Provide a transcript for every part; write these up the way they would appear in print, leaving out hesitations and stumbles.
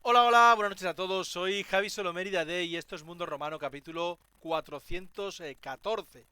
Hola, hola, buenas noches a todos. Soy Javi Solomérida de y esto es Mundo Romano, capítulo 414.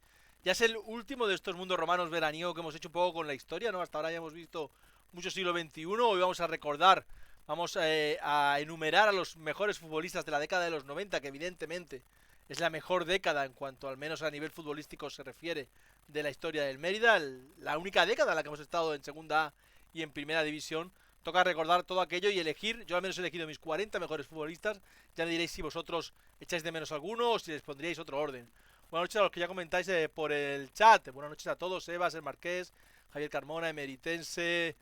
Ya es el último de estos mundos romanos veraniego que hemos hecho un poco con la historia, ¿no? Hasta ahora ya hemos visto mucho siglo XXI. Hoy vamos a recordar, vamos a enumerar a los mejores futbolistas de la década de los 90, que evidentemente es la mejor década en cuanto al menos a nivel futbolístico se refiere de la historia del Mérida, la única década en la que hemos estado en segunda A y en primera división. Toca recordar todo aquello y elegir. Yo al menos he elegido mis 40 mejores futbolistas. Ya me diréis si vosotros echáis de menos alguno o si les pondríais otro orden. Buenas noches a los que ya comentáis por el chat. Buenas noches a todos. Sebas, el Marqués, Javier Carmona, Emeritense,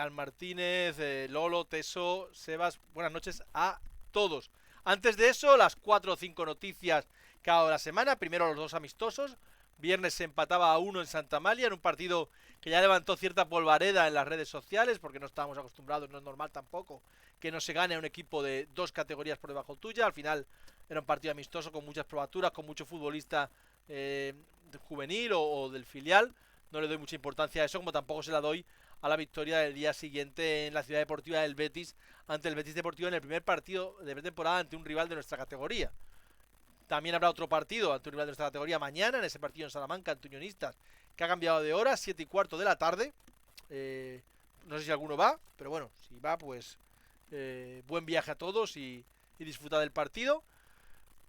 Al Martínez, Lolo, Teso, Sebas. Buenas noches a todos. Antes de eso, las 4 o 5 noticias que ha dado la semana. Primero los dos amistosos. Viernes se empataba a 1 en Santa Amalia en un partido que ya levantó cierta polvareda en las redes sociales porque no estábamos acostumbrados, no es normal tampoco que no se gane a un equipo de dos categorías por debajo tuya. Al final era un partido amistoso con muchas probaturas, con mucho futbolista juvenil o del filial. No le doy mucha importancia a eso, como tampoco se la doy a la victoria del día siguiente en la ciudad deportiva del Betis ante el Betis Deportivo en el primer partido de pretemporada ante un rival de nuestra categoría. También habrá otro partido ante un rival de nuestra categoría mañana, en ese partido en Salamanca, ante Unionistas, que ha cambiado de hora, 7:15 de la tarde. No sé si alguno va, pero bueno, si va, pues buen viaje a todos y disfruta del partido.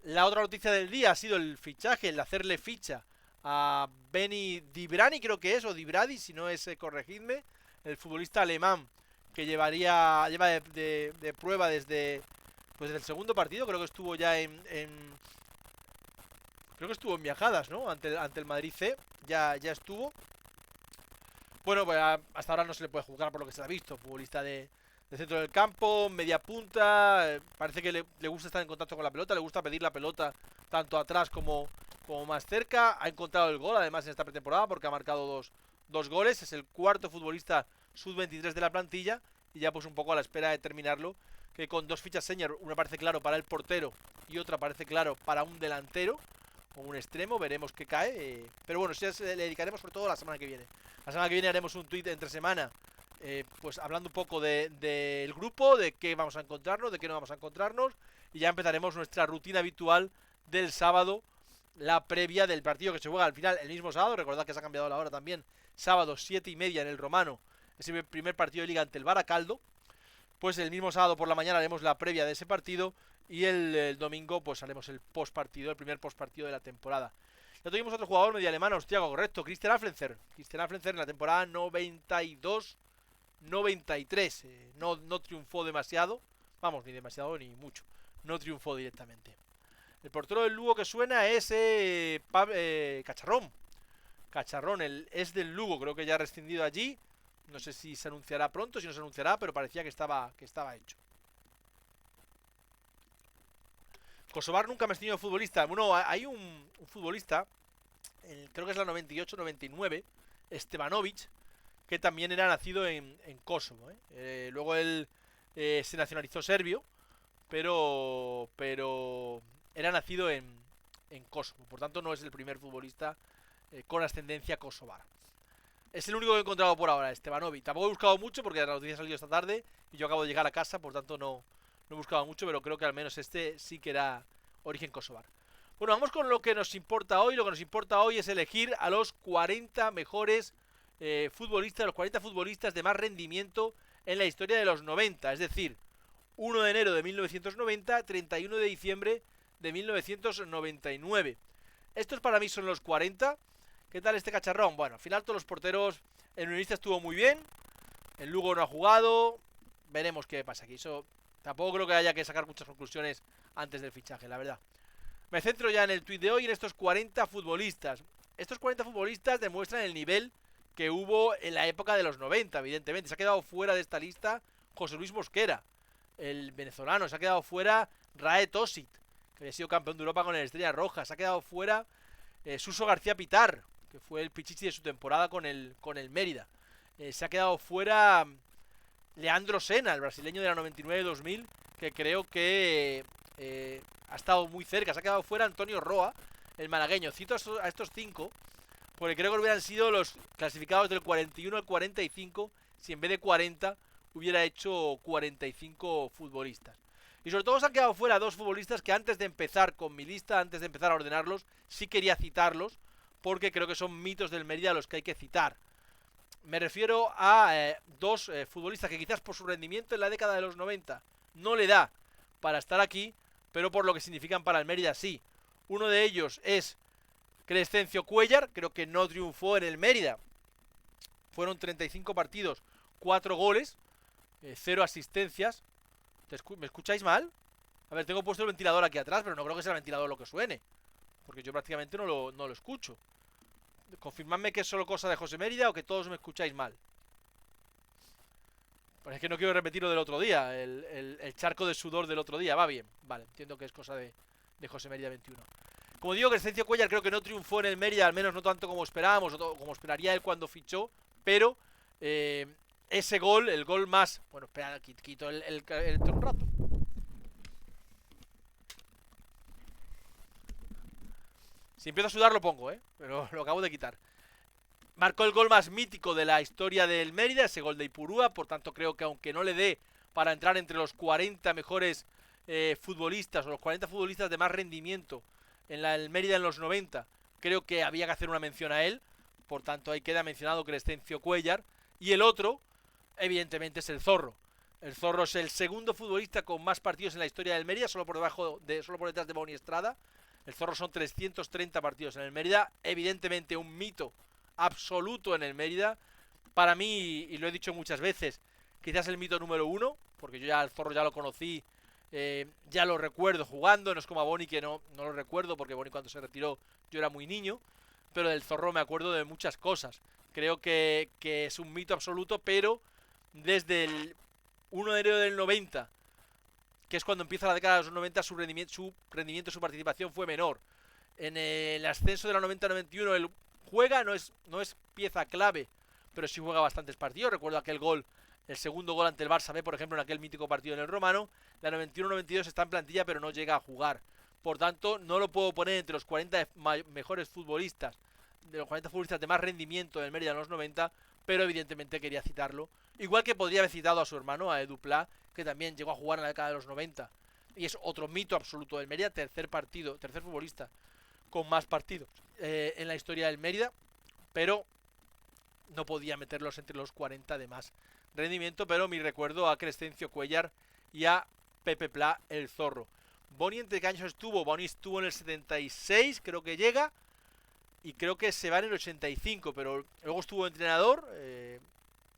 La otra noticia del día ha sido el fichaje, el hacerle ficha a Beni Dibrani, creo que es, o Dibradi, si no es, corregidme, el futbolista alemán que lleva de prueba desde el segundo partido, creo que estuvo ya creo que estuvo en viajadas, ¿no? Ante el Madrid C, ya estuvo. Bueno, pues hasta ahora no se le puede juzgar por lo que se le ha visto. Futbolista de centro del campo, media punta. Parece que le gusta estar en contacto con la pelota, le gusta pedir la pelota tanto atrás como más cerca. Ha encontrado el gol, además, en esta pretemporada, porque ha marcado dos goles. Es el cuarto futbolista sub-23 de la plantilla. Y ya pues un poco a la espera de terminarlo. Que con dos fichas senior, una parece claro para el portero y otra parece claro para un delantero o un extremo, veremos qué cae. Pero bueno, le dedicaremos sobre todo la semana que viene. La semana que viene haremos un tweet entre semana, pues hablando un poco del grupo, de qué vamos a encontrarnos, de qué no vamos a encontrarnos. Y ya empezaremos nuestra rutina habitual del sábado, la previa del partido que se juega al final el mismo sábado. Recordad que se ha cambiado la hora también. Sábado 7:30 en el Romano. Es el primer partido de liga ante el Baracaldo. Pues el mismo sábado por la mañana haremos la previa de ese partido y el domingo pues haremos el post partido, el primer post partido de la temporada. Ya tuvimos otro jugador medio alemán, hostia, correcto, Christian Afflenzer. Christian Afflenzer en la temporada 92-93. No triunfó demasiado, vamos, ni demasiado ni mucho. No triunfó directamente. El portero del Lugo que suena es Cacharrón. Cacharrón, es del Lugo, creo que ya ha rescindido allí. No sé si se anunciará pronto, si no se anunciará, pero parecía que estaba hecho. Kosovar nunca me ha tenido futbolista. Bueno, hay un futbolista, creo que es la 98-99, Stevanovic, que también era nacido en Kosovo. Luego él se nacionalizó serbio, pero era nacido en Kosovo. Por tanto, no es el primer futbolista con ascendencia kosovar. Es el único que he encontrado por ahora, Stevanovic. Tampoco he buscado mucho porque la noticia ha salido esta tarde y yo acabo de llegar a casa, por tanto no he buscado mucho, pero creo que al menos este sí que era origen kosovar. Bueno, vamos con lo que nos importa hoy. Lo que nos importa hoy es elegir a los 40 mejores futbolistas, los 40 futbolistas de más rendimiento en la historia de los 90. Es decir, 1 de enero de 1990, 31 de diciembre de 1999. Estos para mí son los 40. ¿Qué tal este cacharrón? Bueno, al final todos los porteros. El Unionista estuvo muy bien. El Lugo no ha jugado. Veremos qué pasa aquí. Eso tampoco creo que haya que sacar muchas conclusiones antes del fichaje, la verdad. Me centro ya en el tuit de hoy, en estos 40 futbolistas. Estos 40 futbolistas demuestran el nivel que hubo en la época de los 90, evidentemente. Se ha quedado fuera de esta lista José Luis Mosquera, el venezolano. Se ha quedado fuera Rae Tosit, que había sido campeón de Europa con el Estrella Roja. Se ha quedado fuera Suso García Pitar, que fue el pichichi de su temporada con el Mérida. Se ha quedado fuera Leandro Sena, el brasileño de la 99-2000, que creo que ha estado muy cerca. Se ha quedado fuera Antonio Roa, el malagueño. Cito a estos 5 porque creo que hubieran sido los clasificados del 41 al 45 si en vez de 40 hubiera hecho 45 futbolistas. Y sobre todo se han quedado fuera dos futbolistas que antes de empezar con mi lista, antes de empezar a ordenarlos, sí quería citarlos, porque creo que son mitos del Mérida los que hay que citar. Me refiero a dos futbolistas que quizás por su rendimiento en la década de los 90 no le da para estar aquí, pero por lo que significan para el Mérida sí. Uno de ellos es Crescencio Cuéllar, creo que no triunfó en el Mérida. Fueron 35 partidos, 4 goles, 0 asistencias. ¿Me escucháis mal? A ver, tengo puesto el ventilador aquí atrás, pero no creo que sea el ventilador lo que suene, porque yo prácticamente no lo escucho. Confirmadme que es solo cosa de José Mérida o que todos me escucháis mal. Pues es que no quiero repetir lo del otro día, el charco de sudor del otro día. Va bien, vale, entiendo que es cosa de José Mérida 21. Como digo, Crescencio Cuéllar creo que no triunfó en el Mérida, al menos no tanto como esperábamos, o como esperaría él cuando fichó, pero ese gol, el gol más... Bueno, espera, quito el un rato. Si empiezo a sudar lo pongo, pero lo acabo de quitar. Marcó el gol más mítico de la historia del Mérida, ese gol de Ipurúa, por tanto creo que aunque no le dé para entrar entre los 40 mejores futbolistas o los 40 futbolistas de más rendimiento en el Mérida en los 90, creo que había que hacer una mención a él, por tanto ahí queda mencionado Crescencio Cuéllar. Y el otro, evidentemente, es el Zorro. El Zorro es el segundo futbolista con más partidos en la historia del Mérida, solo por detrás de Boni Estrada. El Zorro son 330 partidos en el Mérida, evidentemente un mito absoluto en el Mérida. Para mí, y lo he dicho muchas veces, quizás el mito número 1, porque yo ya al Zorro ya lo conocí, ya lo recuerdo jugando, no es como a Boni que no lo recuerdo, porque Boni cuando se retiró yo era muy niño, pero del Zorro me acuerdo de muchas cosas. Creo que es un mito absoluto, pero desde el 1 de enero del 90, que es cuando empieza la década de los 90, su rendimiento, su participación fue menor. En el ascenso de la 90-91 él juega, no es pieza clave, pero sí juega bastantes partidos. Recuerdo aquel gol, el segundo gol ante el Barça B, por ejemplo, en aquel mítico partido en el Romano. La 91-92 está en plantilla, pero no llega a jugar. Por tanto, no lo puedo poner entre los 40 mejores futbolistas, de los 40 futbolistas de más rendimiento del Mérida en los 90, pero evidentemente quería citarlo. Igual que podría haber citado a su hermano, a Edu Pla, que también llegó a jugar en la década de los 90. Y es otro mito absoluto del Mérida, tercer futbolista con más partidos en la historia del Mérida, pero no podía meterlos entre los 40 de más rendimiento. Pero mi recuerdo a Crescencio Cuéllar y a Pepe Pla, el Zorro. Boni, ¿entre qué años estuvo? Boni estuvo en el 76, creo que llega, y creo que se va en el 85, pero luego estuvo entrenador,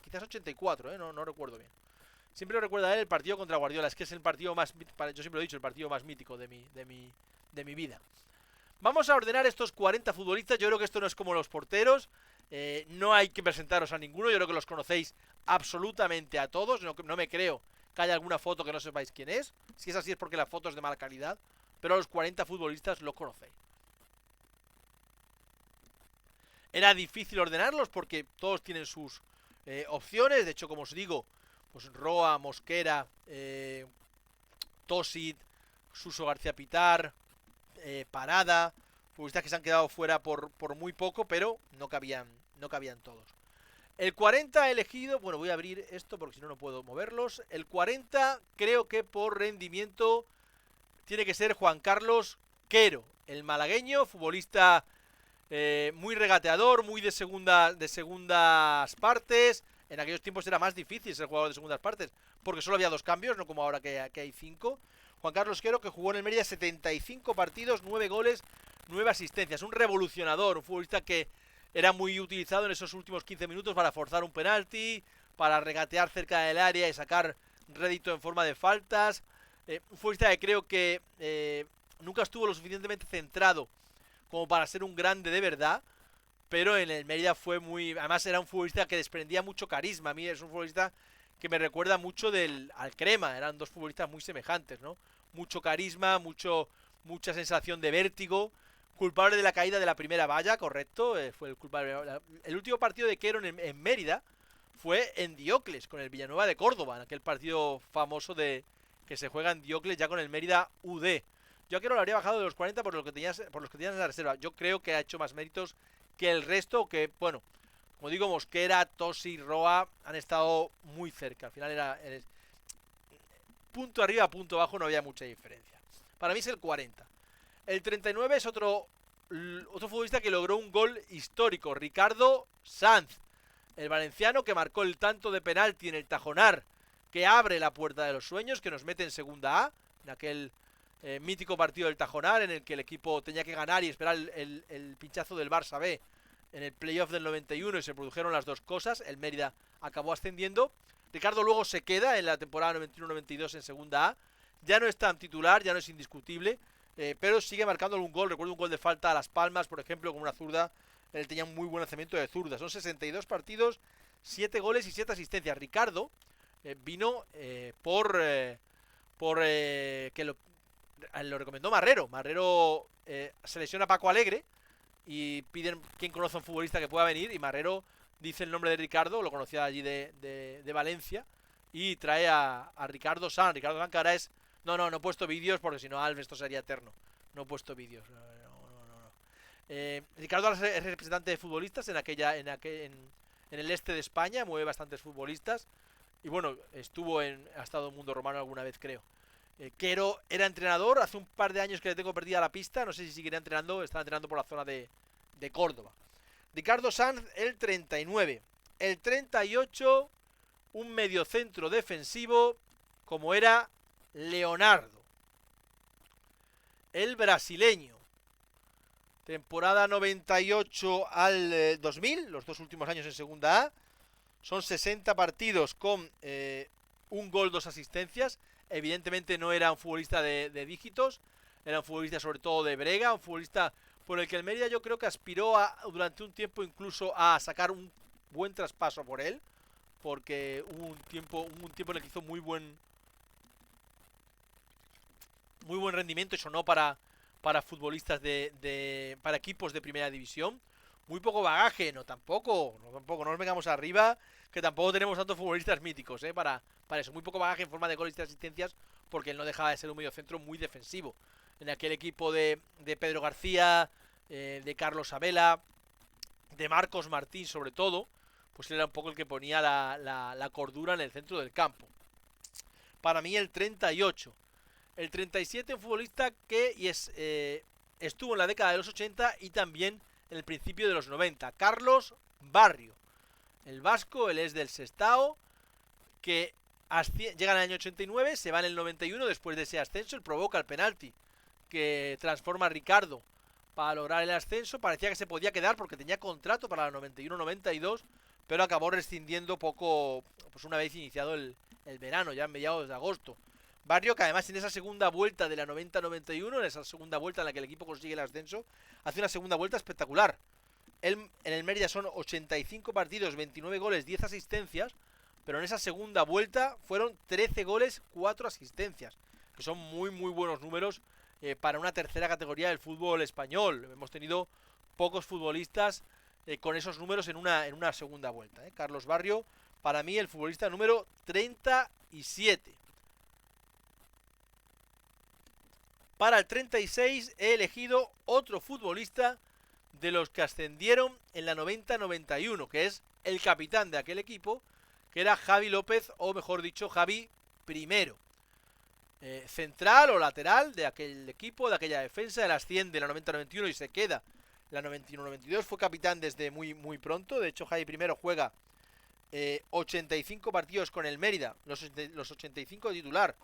quizás 84, no recuerdo bien. Siempre lo recuerda él el partido contra Guardiola, es que es el partido más, yo siempre lo he dicho, el partido más mítico de mi vida. Vamos a ordenar estos 40 futbolistas. Yo creo que esto no es como los porteros, no hay que presentaros a ninguno, yo creo que los conocéis absolutamente a todos. No me creo que haya alguna foto que no sepáis quién es. Si es así es porque la foto es de mala calidad, pero a los 40 futbolistas los conocéis. Era difícil ordenarlos porque todos tienen sus opciones. De hecho, como os digo, pues Roa, Mosquera, Tosit, Suso García Pitar, Parada, futbolistas que se han quedado fuera por muy poco, pero no cabían todos. El 40 elegido, bueno, voy a abrir esto porque si no, no puedo moverlos. El 40 creo que por rendimiento tiene que ser Juan Carlos Quero, el malagueño, futbolista muy regateador, muy de segundas partes. En aquellos tiempos era más difícil ser jugador de segundas partes, porque solo había 2 cambios, no como ahora que hay 5. Juan Carlos Quero, que jugó en el Mérida 75 partidos, 9 goles, 9 asistencias. Un revolucionador, un futbolista que era muy utilizado en esos últimos 15 minutos para forzar un penalti, para regatear cerca del área y sacar rédito en forma de faltas. Un futbolista que creo que nunca estuvo lo suficientemente centrado como para ser un grande de verdad, pero en el Mérida fue muy... Además era un futbolista que desprendía mucho carisma. A mí es un futbolista que me recuerda mucho al Crema. Eran 2 futbolistas muy semejantes, ¿no? Mucho carisma, mucha sensación de vértigo. Culpable de la caída de la primera valla, correcto. Fue el culpable. El último partido de Quero en Mérida fue en Diocles, con el Villanueva de Córdoba, en aquel partido famoso que se juega en Diocles ya con el Mérida UD. Yo a Quero lo habría bajado de los 40 por los que tenías en la reserva. Yo creo que ha hecho más méritos que el resto, que, bueno, como digo, Mosquera, Tosi, Roa han estado muy cerca. Al final punto arriba, punto abajo, no había mucha diferencia. Para mí es el 40. El 39 es otro futbolista que logró un gol histórico, Ricardo Sanz, el valenciano que marcó el tanto de penalti en el Tajonar, que abre la puerta de los sueños, que nos mete en segunda A, en aquel mítico partido del Tajonar, en el que el equipo tenía que ganar y esperar el pinchazo del Barça B en el playoff del 91 y se produjeron las dos cosas. El Mérida acabó ascendiendo. Ricardo luego se queda en la temporada 91-92 en segunda A. Ya no es tan titular, ya no es indiscutible, pero sigue marcando algún gol. Recuerdo un gol de falta a Las Palmas, por ejemplo, con una zurda. Él tenía un muy buen lanzamiento de zurda. Son 62 partidos, 7 goles y 7 asistencias. Ricardo vino por que lo recomendó Marrero. Marrero se lesiona a Paco Alegre y piden quién conoce a un futbolista que pueda venir, y Marrero dice el nombre de Ricardo, lo conocía allí de Valencia, y trae a Ricardo Sanz. Ricardo Sanz, que ahora es... No he puesto vídeos porque si no, Alves, esto sería eterno. No he puesto vídeos. Ricardo es representante de futbolistas en el este de España, mueve bastantes futbolistas. Y bueno, ha estado en Mundo Romano alguna vez, creo. Quero era entrenador, hace un par de años que le tengo perdida la pista, no sé si seguirá entrenando, está entrenando por la zona de Córdoba. Ricardo Sanz, el 39. El 38, un mediocentro defensivo como era Leonardo, el brasileño. Temporada 98 al 2000, los dos últimos años en segunda A. Son 60 partidos con un gol, 2 asistencias. Evidentemente no era un futbolista de dígitos, era un futbolista sobre todo de brega, un futbolista por el que el Mérida yo creo que aspiró durante un tiempo incluso a sacar un buen traspaso por él, porque hubo un tiempo en el que hizo muy buen rendimiento, eso no para futbolistas para equipos de primera división. Muy poco bagaje, tampoco nos vengamos arriba, que tampoco tenemos tantos futbolistas míticos, para eso. Muy poco bagaje en forma de goles y asistencias, porque él no dejaba de ser un mediocentro muy defensivo. En aquel equipo de Pedro García, de Carlos Abela, de Marcos Martín sobre todo, pues él era un poco el que ponía la cordura en el centro del campo. Para mí el 38. El 37, un futbolista que estuvo en la década de los 80 y también en el principio de los 90. Carlos Barrio, el vasco, él es del Sestao, que llega en el año 89, se va en el 91 después de ese ascenso. Él provoca el penalti que transforma a Ricardo para lograr el ascenso. Parecía que se podía quedar porque tenía contrato para el 91-92, pero acabó rescindiendo poco, pues una vez iniciado el verano, ya en mediados de agosto. Barrio, que además en esa segunda vuelta de la 90-91, en esa segunda vuelta en la que el equipo consigue el ascenso, hace una segunda vuelta espectacular. En el Mérida son 85 partidos, 29 goles, 10 asistencias, pero en esa segunda vuelta fueron 13 goles, 4 asistencias, que son muy buenos números para una tercera categoría del fútbol español. Hemos tenido pocos futbolistas con esos números en una segunda vuelta. Carlos Barrio, para mí el futbolista número 37. Para el 36 he elegido otro futbolista de los que ascendieron en la 90-91, que es el capitán de aquel equipo, que era Javi López, o mejor dicho, Javi I. Central o lateral de aquel equipo, de aquella defensa. Él asciende en la 90-91 y se queda en la 91-92. Fue capitán desde muy pronto. De hecho, Javi I juega 85 partidos con el Mérida, los 85 de titular,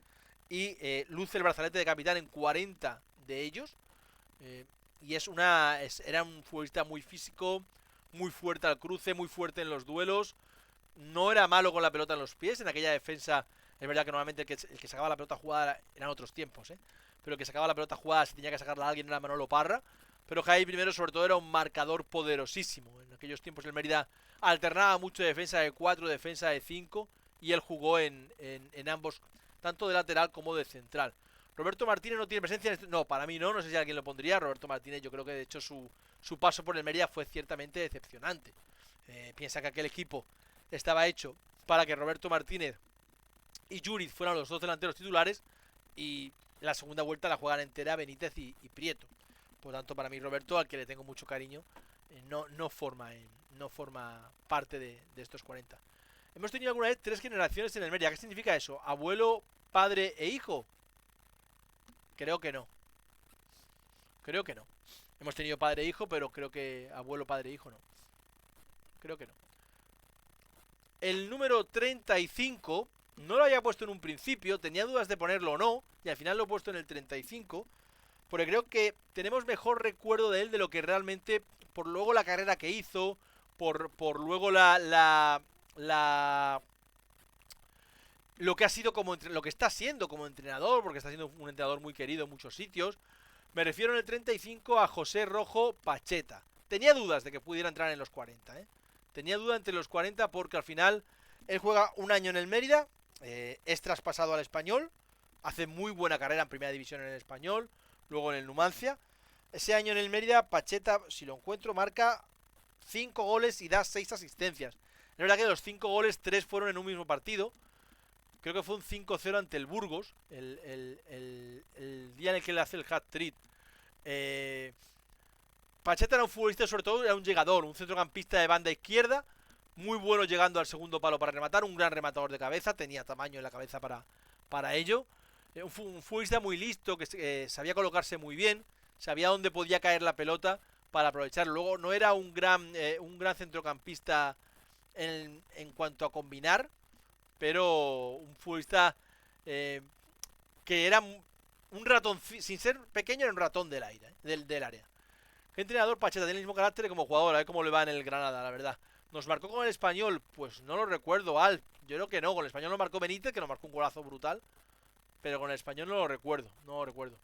y luce el brazalete de capitán en 40 de ellos. Y era un futbolista muy físico, muy fuerte al cruce, muy fuerte en los duelos. No era malo con la pelota en los pies. En aquella defensa es verdad que normalmente el que sacaba la pelota jugada eran otros tiempos, pero el que sacaba la pelota jugada, si tenía que sacarla a alguien, era Manolo Parra. Pero Javi I sobre todo era un marcador poderosísimo. En aquellos tiempos el Mérida alternaba mucho de defensa de 4, defensa de 5, y él jugó en ambos, tanto de lateral como de central. Roberto Martínez no tiene presencia no, para mí no sé si alguien lo pondría. Roberto Martínez, yo creo que de hecho su paso por el Mérida fue ciertamente decepcionante. Piensa que aquel equipo estaba hecho para que Roberto Martínez y Yuriz fueran los dos delanteros titulares, y la segunda vuelta la juegan entera Benítez y Prieto. Por lo tanto, para mí Roberto, al que le tengo mucho cariño, no forma parte de estos 40. Hemos tenido alguna vez 3 generaciones en el Mérida. ¿Qué significa eso? Abuelo, padre e hijo? Creo que no. Creo que no. Hemos tenido padre e hijo, pero creo que abuelo, padre e hijo no. Creo que no. El número 35 no lo había puesto en un principio, tenía dudas de ponerlo o no, y al final lo he puesto en el 35, porque creo que tenemos mejor recuerdo de él de lo que realmente, por luego la carrera que hizo, por luego lo que ha sido lo que está siendo como entrenador, porque está siendo un entrenador muy querido en muchos sitios. Me refiero en el 35 a José Rojo Pacheta. Tenía dudas de que pudiera entrar en los 40, ¿eh? Tenía duda entre los 40 porque al final él juega un año en el Mérida, es traspasado al Español, hace muy buena carrera en primera división en el Español, luego en el Numancia. Ese año en el Mérida, Pacheta, si lo encuentro, marca 5 goles y da 6 asistencias. Es verdad que de los 5 goles, 3 fueron en un mismo partido. Creo que fue un 5-0 ante el Burgos, el día en el que le hace el hat-trick. Pacheta era un futbolista, sobre todo era un llegador, un centrocampista de banda izquierda, muy bueno llegando al segundo palo para rematar, un gran rematador de cabeza, tenía tamaño en la cabeza para ello. Un futbolista muy listo, que sabía colocarse muy bien, sabía dónde podía caer la pelota para aprovecharlo. Luego no era un gran centrocampista en cuanto a combinar, pero un futbolista que era un ratón, sin ser pequeño, era un ratón del aire, del área. ¿Qué entrenador? Pacheta tiene el mismo carácter como jugador, a ver cómo le va en el Granada, la verdad. ¿Nos marcó con el Español? Pues no lo recuerdo, Al. Yo creo que no, con el Español lo marcó Benítez, que nos marcó un golazo brutal. Pero con el Español no lo recuerdo, no lo recuerdo.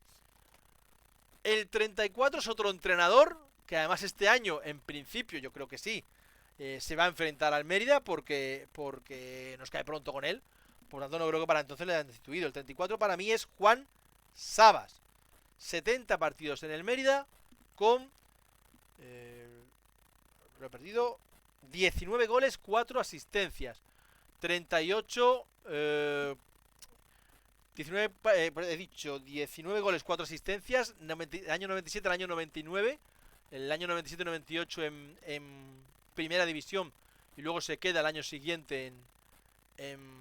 El 34 es otro entrenador, que además este año, en principio, yo creo que sí, se va a enfrentar al Mérida porque nos cae pronto con él. Por tanto, no creo que para entonces le hayan destituido. El 34 para mí es Juan Sabas. 70 partidos en el Mérida con... lo he perdido. 19 goles, 4 asistencias. 38... 19, he dicho 19 goles, 4 asistencias. Año 97 al año 99. El año 97-98 en primera división. Y luego se queda el año siguiente en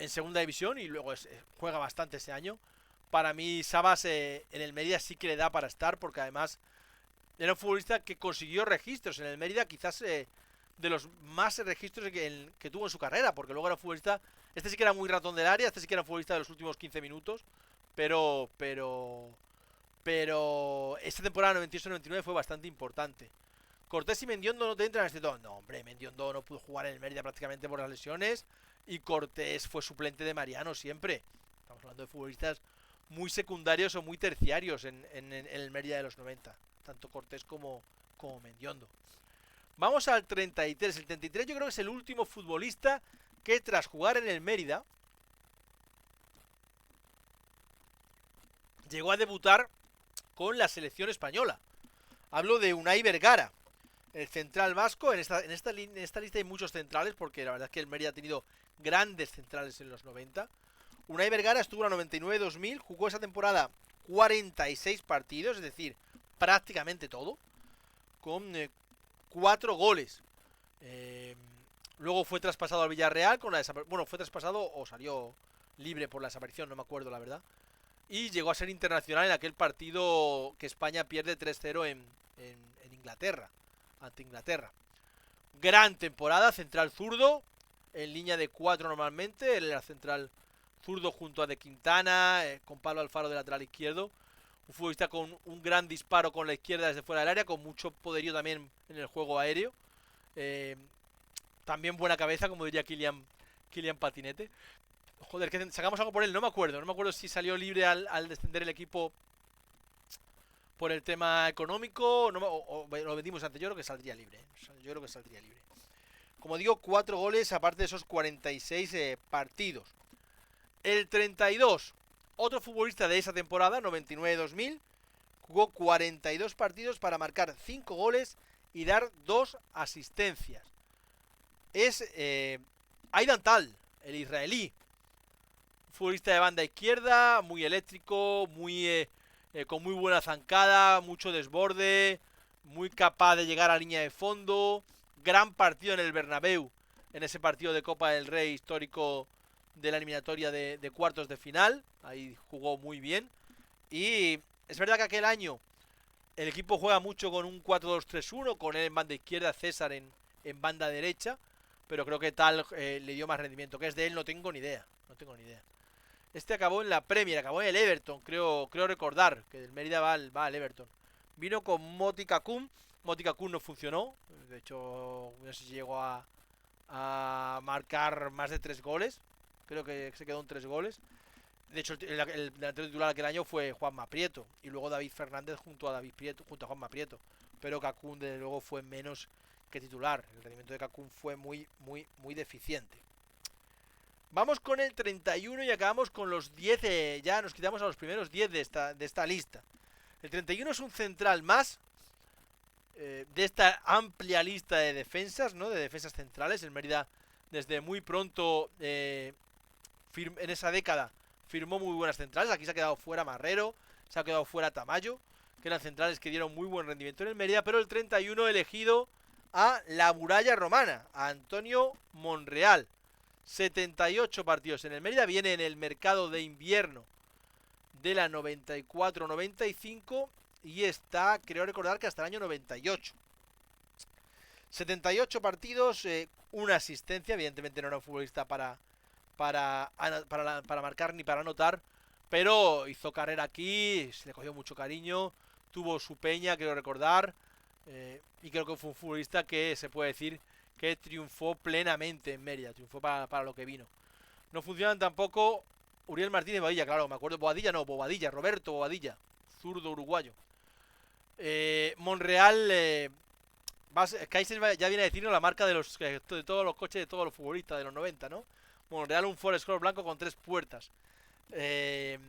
segunda división. Y luego juega bastante ese año. Para mí Sabas en el Mérida sí que le da para estar, porque además era un futbolista que consiguió registros en el Mérida, quizás de los más registros que tuvo en su carrera, porque luego era un futbolista, este sí que era muy ratón del área, este sí que era un futbolista de los últimos 15 minutos, pero esta temporada 98-99 fue bastante importante. Cortés y Mendiondo no te entran en este todo. No, hombre, Mendiondo no pudo jugar en el Mérida prácticamente por las lesiones, y Cortés fue suplente de Mariano siempre. Estamos hablando de futbolistas muy secundarios o muy terciarios en el Mérida de los 90, tanto Cortés como Mendiondo. Vamos al 33. El 33 yo creo que es el último futbolista que tras jugar en el Mérida llegó a debutar con la selección española. Hablo de Unai Vergara, el central vasco. En esta lista hay muchos centrales, porque la verdad es que el Mérida ha tenido grandes centrales en los 90. Unai Vergara estuvo en la 99-2000, jugó esa temporada 46 partidos, es decir, prácticamente todo, con 4 goles. Luego fue traspasado al Villarreal con fue traspasado o salió libre por la desaparición, no me acuerdo la verdad. Y llegó a ser internacional en aquel partido que España pierde 3-0 en Inglaterra, ante Inglaterra. Gran temporada, central zurdo, en línea de 4 normalmente, él era central zurdo junto a De Quintana, con Pablo Alfaro de lateral izquierdo. Un futbolista con un gran disparo con la izquierda desde fuera del área, con mucho poderío también en el juego aéreo. También buena cabeza, como diría Kylian Patinete. Joder, que sacamos algo por él, no me acuerdo si salió libre al descender el equipo por el tema económico, o lo vendimos antes. Yo creo que saldría libre, Como digo, 4 goles aparte de esos 46 partidos. El 32, otro futbolista de esa temporada, 99-2000, jugó 42 partidos para marcar 5 goles y dar 2 asistencias. Es Aidan Tal, el israelí. Futbolista de banda izquierda, muy eléctrico, con muy buena zancada, mucho desborde, muy capaz de llegar a línea de fondo. Gran partido en el Bernabéu, en ese partido de Copa del Rey histórico de la eliminatoria de cuartos de final. Ahí jugó muy bien. Y es verdad que aquel año el equipo juega mucho con un 4-2-3-1, con él en banda izquierda, César en banda derecha. Pero creo que tal le dio más rendimiento. Que es de él, no tengo ni idea. No tengo ni idea. Este acabó en la Premier, acabó en el Everton, creo recordar. Que del Mérida va al Everton. Vino con Moti Cakum. Moti Cakum no funcionó. De hecho, no sé si llegó a marcar más de 3 goles. Creo que se quedó en 3 goles. De hecho, el delantero titular aquel año fue Juanma Prieto. Y luego David Fernández junto a Juanma Prieto. Pero Cakum, desde luego, fue menos que titular. El rendimiento de Cakum fue muy deficiente. Vamos con el 31 y acabamos con los 10. Ya nos quitamos a los primeros 10 de esta lista. El 31 es un central más de esta amplia lista de defensas, ¿no? De defensas centrales. El Mérida desde muy pronto, en esa década, firmó muy buenas centrales. Aquí se ha quedado fuera Marrero, se ha quedado fuera Tamayo, que eran centrales que dieron muy buen rendimiento en el Mérida. Pero el 31 elegido a la muralla romana, a Antonio Monreal. 78 partidos en el Mérida. Viene en el mercado de invierno de la 94-95 y está, creo recordar, que hasta el año 98. 78 partidos, una asistencia. Evidentemente no era un futbolista para marcar ni para anotar, pero hizo carrera aquí, se le cogió mucho cariño, tuvo su peña, quiero recordar, y creo que fue un futbolista que se puede decir que triunfó plenamente en Mérida, triunfó para lo que vino. No funcionan tampoco Uriel Martínez Bobadilla, claro, me acuerdo, Bobadilla, Roberto Bobadilla, zurdo uruguayo. Monreal, Kaiser ya viene a decirnos la marca de todos los coches de todos los futbolistas de los 90, ¿no? Monreal, un Ford Escort blanco con 3 puertas. El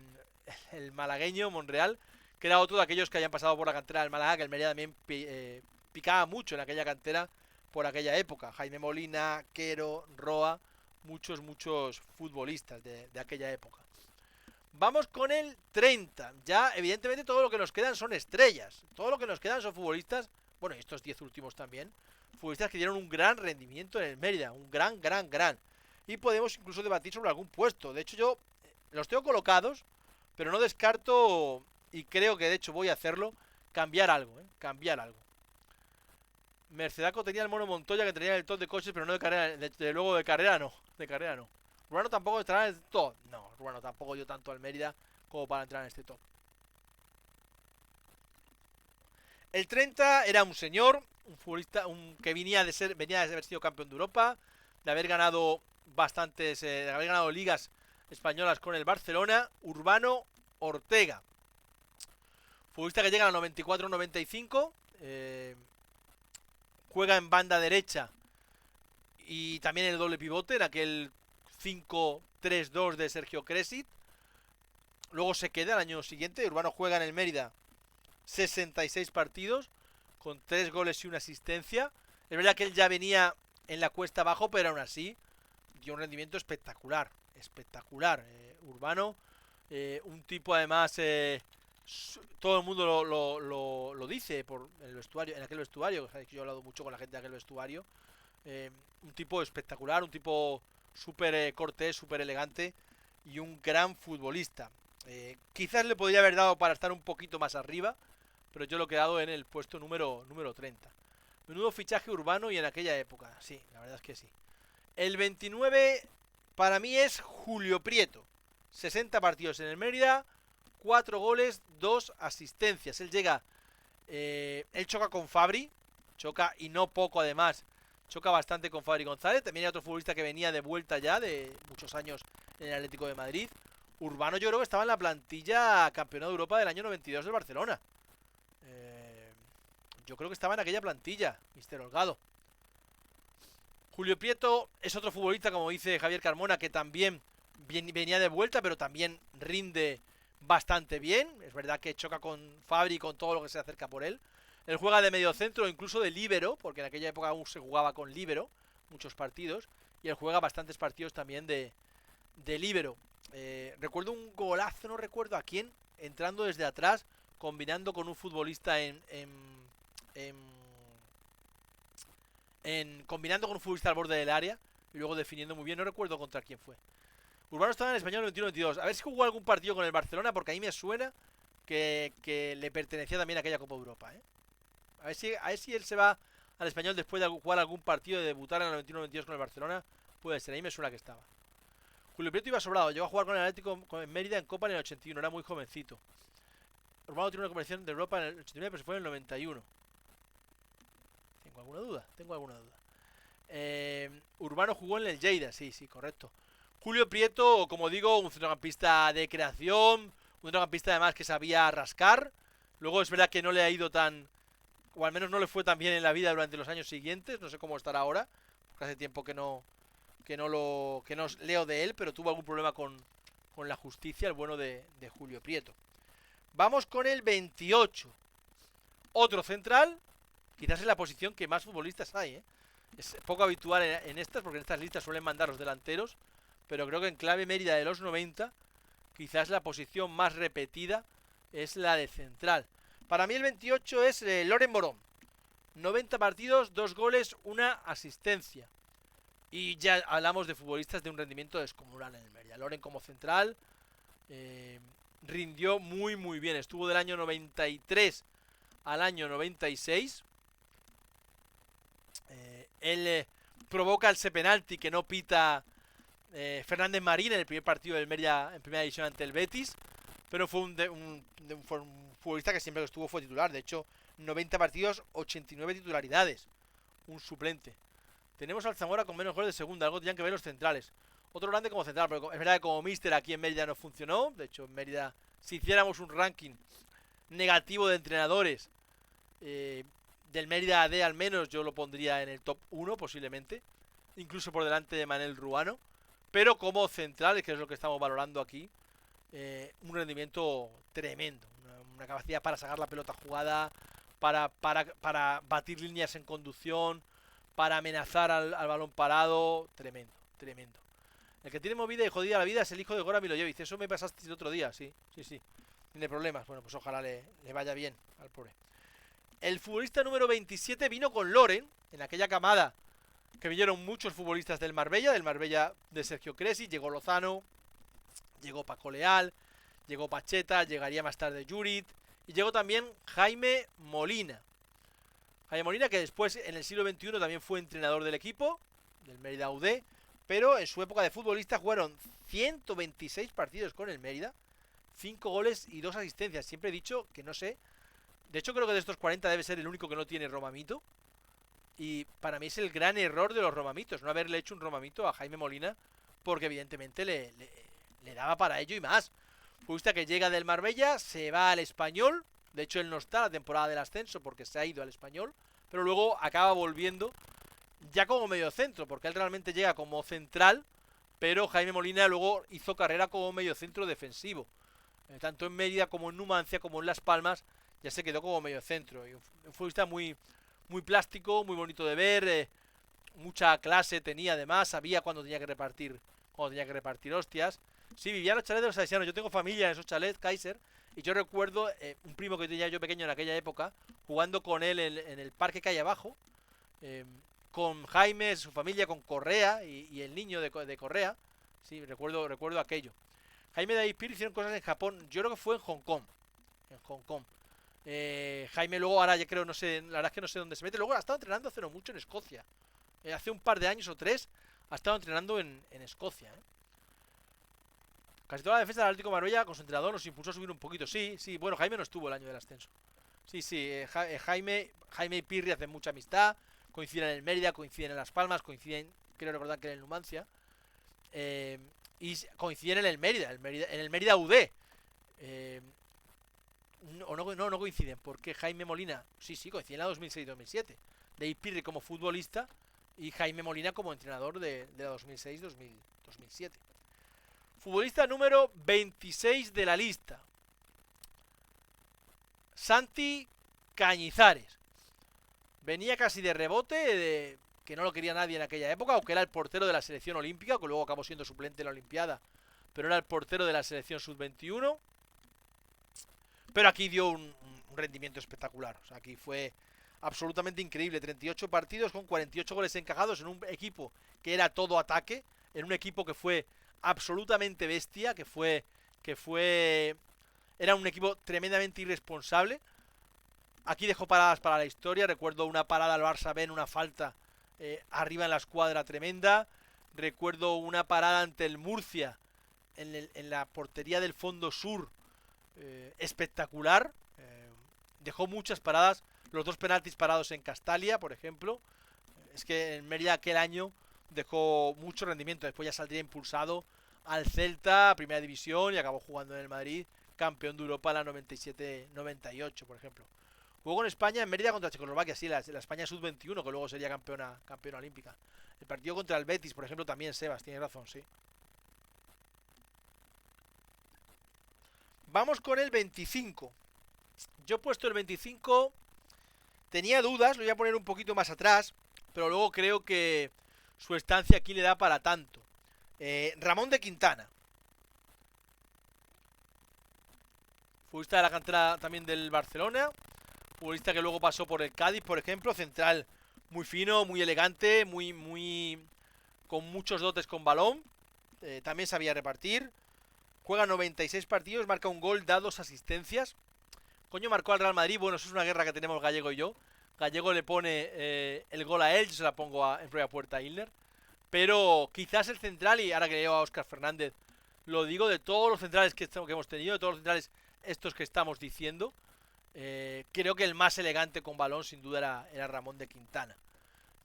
malagueño Monreal, que era otro de aquellos que hayan pasado por la cantera del Málaga, que el Mérida también picaba mucho en aquella cantera por aquella época. Jaime Molina, Quero, Roa, muchos futbolistas de aquella época. Vamos con el 30. Ya, evidentemente, todo lo que nos quedan son estrellas. Todo lo que nos quedan son futbolistas, bueno, y estos 10 últimos también, futbolistas que dieron un gran rendimiento en el Mérida. Un gran. Y podemos incluso debatir sobre algún puesto. De hecho, yo los tengo colocados, pero no descarto, y creo que de hecho voy a hacerlo, cambiar algo. Mercedaco tenía el Mono Montoya, que tenía el top de coches, pero no de carrera. Luego de carrera no. Urbano tampoco estará en el top. No, Urbano tampoco dio tanto al Mérida como para entrar en este top. El 30 era un señor, un futbolista que venía de haber sido campeón de Europa, de haber ganado de haber ganado ligas españolas con el Barcelona. Urbano Ortega. Futbolista que llega a 94-95. Juega en banda derecha y también el doble pivote en aquel 5-3-2 de Sergio Kresit. Luego se queda el año siguiente. Urbano juega en el Mérida 66 partidos con 3 goles y una asistencia. Es verdad que él ya venía en la cuesta abajo, pero aún así dio un rendimiento espectacular. Urbano, un tipo además, todo el mundo lo dice por el vestuario, en aquel vestuario. Yo he hablado mucho con la gente de aquel vestuario. Un tipo espectacular, un tipo súper cortés, súper elegante y un gran futbolista. Quizás le podría haber dado para estar un poquito más arriba, pero yo lo he quedado en el puesto número 30. Menudo fichaje Urbano y en aquella época. Sí, la verdad es que sí. El 29 para mí es Julio Prieto. 60 partidos en el Mérida, 4 goles, 2 asistencias. Él llega, él choca con Fabri, choca y no poco además, choca bastante con Fabri González. También hay otro futbolista que venía de vuelta ya de muchos años en el Atlético de Madrid. Urbano yo creo que estaba en la plantilla campeona de Europa del año 92 del Barcelona. Yo creo que estaba en aquella plantilla, Mister Holgado. Julio Prieto es otro futbolista, como dice Javier Carmona, que también venía de vuelta, pero también rinde bastante bien. Es verdad que choca con Fabri y con todo lo que se acerca por él. Él juega de mediocentro o incluso de líbero, porque en aquella época aún se jugaba con líbero, muchos partidos, y él juega bastantes partidos también de líbero. Recuerdo un golazo, no recuerdo a quién, entrando desde atrás, combinando con un futbolista combinando con un futbolista al borde del área y luego definiendo muy bien. No recuerdo contra quién fue. Urbano estaba en el Español 21-22. A ver si jugó algún partido con el Barcelona, porque a mí me suena que le pertenecía también a aquella Copa Europa, ¿eh? A ver si él se va al Español después de jugar algún partido, de debutar en el 91-22 con el Barcelona. Puede ser, ahí me suena que estaba. Julio Prieto iba sobrado. Llegó a jugar con el Atlético en Mérida en Copa en el 81. Era muy jovencito. Urbano tiene una conversión de Europa en el 89, pero se fue en el 91. Tengo alguna duda. Urbano jugó en el Lleida, sí, correcto. Julio Prieto, como digo, un centrocampista de creación, un centrocampista además que sabía rascar. Luego es verdad que no le ha ido tan, o al menos no le fue tan bien en la vida durante los años siguientes. No sé cómo estará ahora, porque hace tiempo que no leo de él, pero tuvo algún problema con la justicia, el bueno de Julio Prieto. Vamos con el 28. Otro central, quizás es la posición que más futbolistas hay, ¿eh? Es poco habitual en estas, porque en estas listas suelen mandar los delanteros, pero creo que en clave Mérida de los 90, quizás la posición más repetida es la de central. Para mí el 28 es Loren Morón. 90 partidos, 2 goles, 1 asistencia. Y ya hablamos de futbolistas de un rendimiento descomunal en el Mérida. Loren como central rindió muy bien. Estuvo del año 93 al año 96. Él provoca ese penalti que no pita Fernández Marín en el primer partido del Mérida en primera división ante el Betis, pero fue un futbolista que siempre que estuvo fue titular. De hecho, 90 partidos, 89 titularidades, un suplente. Tenemos al Zamora con menos goles de segunda, algo tenían que ver los centrales. Otro grande como central, pero es verdad que como míster aquí en Mérida no funcionó. De hecho, en Mérida, si hiciéramos un ranking negativo de entrenadores del Mérida AD, al menos yo lo pondría en el top 1 posiblemente, incluso por delante de Manel Ruano. Pero como central, que es lo que estamos valorando aquí, un rendimiento tremendo, una capacidad para sacar la pelota jugada, para batir líneas en conducción, para amenazar al balón parado. Tremendo. El que tiene movida y jodida la vida es el hijo de Goran Milojevic. Eso me pasaste el otro día, sí. Tiene problemas. Bueno, pues ojalá le vaya bien al pobre. El futbolista número 27 vino con Loren, en aquella camada que vinieron muchos futbolistas del Marbella de Sergio Cresi. Llegó Lozano, llegó Paco Leal, llegó Pacheta, llegaría más tarde Jurit, y llegó también Jaime Molina. Jaime Molina, que después en el siglo XXI también fue entrenador del equipo, del Mérida UD, pero en su época de futbolista jugaron 126 partidos con el Mérida, 5 goles y 2 asistencias. Siempre he dicho que no sé, de hecho creo que de estos 40 debe ser el único que no tiene Romamito, y para mí es el gran error de los Romamitos, no haberle hecho un Romamito a Jaime Molina, porque evidentemente le daba para ello y más. Futbolista que llega del Marbella, se va al Español. De hecho, él no está la temporada del ascenso porque se ha ido al Español, pero luego acaba volviendo ya como mediocentro, porque él realmente llega como central, pero Jaime Molina luego hizo carrera como mediocentro defensivo. Tanto en Mérida como en Numancia, como en Las Palmas, ya se quedó como mediocentro. Y un futbolista muy plástico, muy bonito de ver, mucha clase tenía además, sabía cuándo tenía que repartir hostias. Sí, vivía en los chalets de los salesianos. Yo tengo familia en esos chalets, Kaiser. Y yo recuerdo un primo que tenía yo pequeño en aquella época, jugando con él en el parque que hay abajo, con Jaime, su familia, con Correa y el niño de Correa. Sí, recuerdo aquello. Jaime y David Pierre hicieron cosas en Japón, yo creo que fue en Hong Kong. Jaime luego, ahora ya creo, no sé, la verdad es que no sé dónde se mete. Luego ha estado entrenando hace no mucho en Escocia. Hace un par de años o 3 ha estado entrenando en Escocia. Casi toda la defensa del Atlético de Marbella con su entrenador nos impulsó a subir un poquito. Sí, bueno, Jaime no estuvo el año del ascenso. Jaime y Pirri hacen mucha amistad. Coinciden en el Mérida, coinciden en Las Palmas, coinciden, creo recordar que en el Numancia. Y coinciden en el Mérida, en el Mérida UD. No coinciden, porque Jaime Molina, sí, coinciden en la 2006-2007. De Pirri como futbolista y Jaime Molina como entrenador de la 2006-2007. Futbolista número 26 de la lista, Santi Cañizares. Venía casi de rebote, que no lo quería nadie en aquella época, aunque era el portero de la selección olímpica, que luego acabó siendo suplente en la Olimpiada, pero era el portero de la selección sub-21. Pero aquí dio un rendimiento espectacular. O sea, aquí fue absolutamente increíble. 38 partidos con 48 goles encajados en un equipo que era todo ataque, en un equipo que fue absolutamente bestia, era un equipo tremendamente irresponsable. Aquí dejó paradas para la historia. Recuerdo una parada al Barça B en una falta arriba en la escuadra tremenda. Recuerdo una parada ante el Murcia en la portería del fondo sur espectacular. Dejó muchas paradas. Los 2 penaltis parados en Castalia, por ejemplo. Es que en Mérida aquel año dejó mucho rendimiento. Después ya saldría impulsado al Celta, primera división, y acabó jugando en el Madrid, campeón de Europa en la 97-98, por ejemplo. Jugó en España en Mérida contra Checoslovaquia, sí, la España Sub-21, que luego sería campeona olímpica. El partido contra el Betis, por ejemplo, también, Sebas, tienes razón, sí. Vamos con el 25. Yo he puesto el 25, tenía dudas, lo voy a poner un poquito más atrás, pero luego creo que su estancia aquí le da para tanto. Ramón de Quintana. Futbolista de la cantera también del Barcelona. Futbolista que luego pasó por el Cádiz, por ejemplo. Central muy fino, muy elegante, con muchos dotes con balón. También sabía repartir. Juega 96 partidos, marca un gol, da 2 asistencias. Coño, marcó al Real Madrid. Bueno, eso es una guerra que tenemos Gallego y yo. Gallego le pone el gol a él, yo se la pongo en propia puerta a Ilner. Pero quizás el central, y ahora que le llevo a Óscar Fernández, lo digo, de todos los centrales que hemos tenido, de todos los centrales estos que estamos diciendo, creo que el más elegante con balón sin duda era Ramón de Quintana.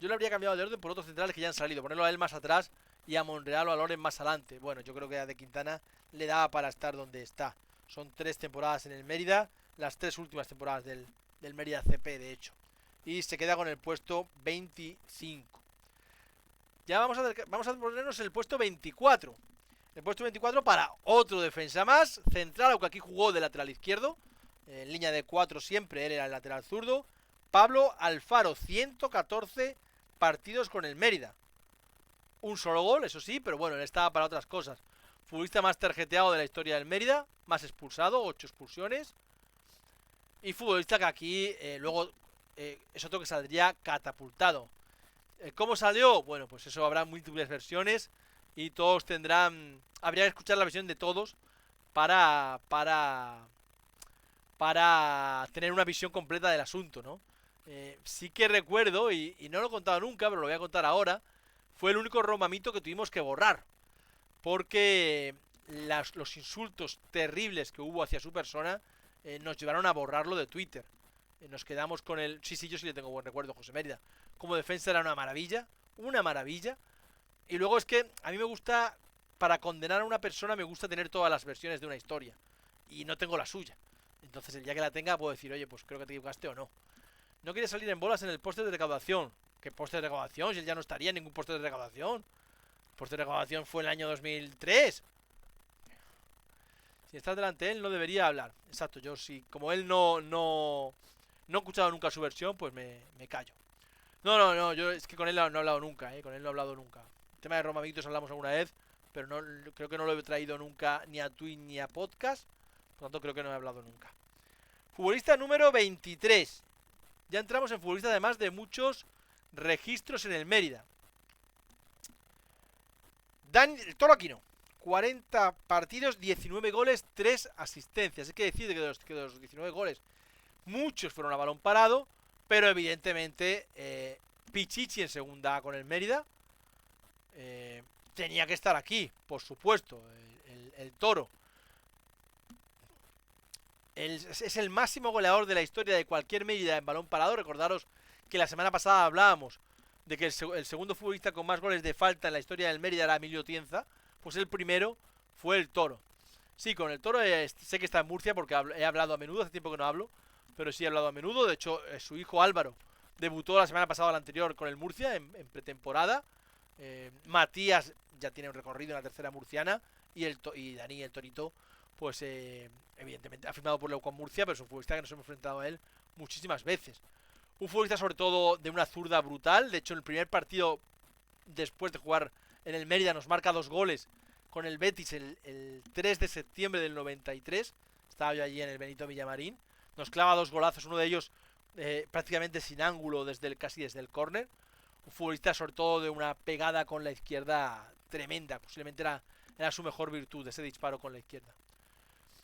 Yo le habría cambiado de orden por otros centrales que ya han salido, ponerlo a él más atrás y a Monreal o a Loren más adelante. Bueno, yo creo que a de Quintana le daba para estar donde está. Son 3 temporadas en el Mérida, las 3 últimas temporadas del Mérida CP, de hecho. Y se queda con el puesto 25. Ya vamos a ponernos el puesto 24. El puesto 24 para otro defensa más, central, aunque aquí jugó de lateral izquierdo. En línea de 4 siempre, él era el lateral zurdo. Pablo Alfaro, 114 partidos con el Mérida. Un solo gol, eso sí, pero bueno, él estaba para otras cosas. Futbolista más tarjeteado de la historia del Mérida, más expulsado, 8 expulsiones. Y futbolista que aquí luego es otro que saldría catapultado. ¿Cómo salió? Bueno, pues eso habrá múltiples versiones y todos tendrán... Habría que escuchar la versión de todos para tener una visión completa del asunto, ¿no? Sí que recuerdo, y no lo he contado nunca, pero lo voy a contar ahora, fue el único romamito que tuvimos que borrar, porque los insultos terribles que hubo hacia su persona nos llevaron a borrarlo de Twitter. Nos quedamos con el... Sí, yo sí le tengo buen recuerdo, José Mérida. Como defensa era una maravilla, y luego es que a mí me gusta, para condenar a una persona me gusta tener todas las versiones de una historia, y no tengo la suya. Entonces el día que la tenga puedo decir, oye, pues creo que te equivocaste o no. No quiere salir en bolas en el póster de recaudación. ¿Qué póster de recaudación? Si él ya no estaría en ningún póster de recaudación. El póster de recaudación fue el año 2003. Si está delante de él no debería hablar. Exacto, yo sí, como él no he escuchado nunca su versión, pues me callo. No, yo es que con él no he hablado nunca, con él no he hablado nunca. El tema de Romamitos hablamos alguna vez, pero no, creo que no lo he traído nunca ni a Twitch ni a podcast. Por lo tanto, creo que no he hablado nunca. Futbolista número 23. Ya entramos en futbolista además de muchos registros en el Mérida. El Toro Aquino. 40 partidos, 19 goles, 3 asistencias. Hay que decir que de los 19 goles, muchos fueron a balón parado, pero evidentemente Pichichi en segunda A con el Mérida tenía que estar aquí, por supuesto, el Toro. Es el máximo goleador de la historia de cualquier Mérida en balón parado. Recordaros que la semana pasada hablábamos de que el segundo futbolista con más goles de falta en la historia del Mérida era Emilio Tienza. Pues el primero fue el Toro. Sí, con el Toro sé que está en Murcia porque he hablado a menudo, hace tiempo que no hablo, pero sí he hablado a menudo. De hecho, su hijo Álvaro debutó la semana pasada o la anterior con el Murcia en pretemporada. Matías ya tiene un recorrido en la tercera murciana y Dani, el Torito, pues evidentemente ha firmado por el con Murcia, pero es un futbolista que nos hemos enfrentado a él muchísimas veces. Un futbolista sobre todo de una zurda brutal. De hecho, en el primer partido, después de jugar en el Mérida, nos marca 2 goles con el Betis el 3 de septiembre del 93. Estaba yo allí en el Benito Villamarín. Nos clava 2 golazos, uno de ellos prácticamente sin ángulo casi desde el córner. Un futbolista sobre todo de una pegada con la izquierda tremenda. Posiblemente era era su mejor virtud, ese disparo con la izquierda.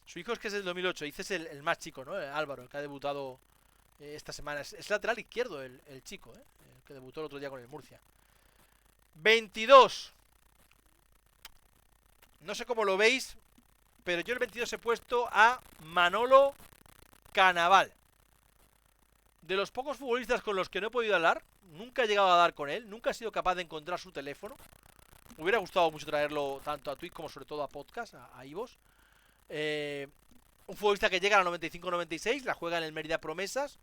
Su hijo es que es del 2008, dices el más chico, ¿no? Álvaro, el que ha debutado esta semana. Es lateral izquierdo el chico, el que debutó el otro día con el Murcia. 22. No sé cómo lo veis, pero yo el 22 he puesto a Manolo Cannaval. De los pocos futbolistas con los que no he podido hablar, nunca he llegado a dar con él, nunca he sido capaz de encontrar su teléfono. Me hubiera gustado mucho traerlo tanto a Twitch como sobre todo a podcast, a Ivos. Un futbolista que llega a la 95-96, la juega en el Mérida Promesas,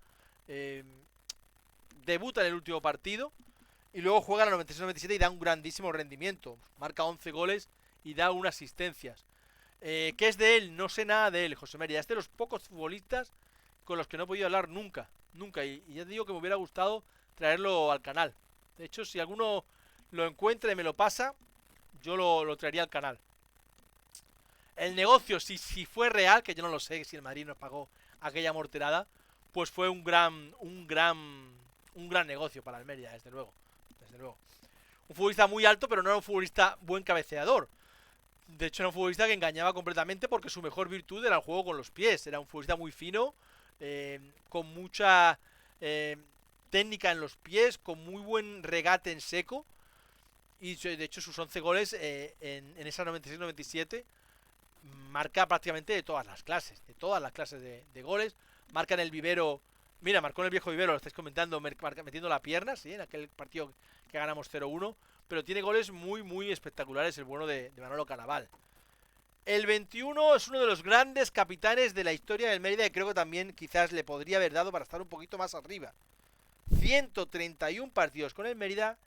debuta en el último partido y luego juega a la 96-97 y da un grandísimo rendimiento. Marca 11 goles y da unas asistencias. ¿Qué es de él? No sé nada de él, José Mérida. Es de los pocos futbolistas con los que no he podido hablar nunca. Y ya te digo que me hubiera gustado traerlo al canal. De hecho, si alguno lo encuentra y me lo pasa, yo lo traería al canal. El negocio, si fue real, que yo no lo sé, si el Madrid nos pagó aquella morterada, pues fue un gran negocio para el Mérida, desde luego. Un futbolista muy alto, pero no era un futbolista buen cabeceador. De hecho, era un futbolista que engañaba completamente porque su mejor virtud era el juego con los pies. Era un futbolista muy fino, con mucha técnica en los pies, con muy buen regate en seco. Y de hecho sus 11 goles en esa 96-97 marca prácticamente de todas las clases de goles. Marca en el vivero, mira, marcó en el viejo vivero, lo estáis comentando, metiendo la pierna, sí, en aquel partido que ganamos 0-1. Pero tiene goles muy espectaculares el bueno de Manolo Cannaval. El 21 es uno de los grandes capitanes de la historia del Mérida y creo que también quizás le podría haber dado para estar un poquito más arriba. 131 partidos con el Mérida,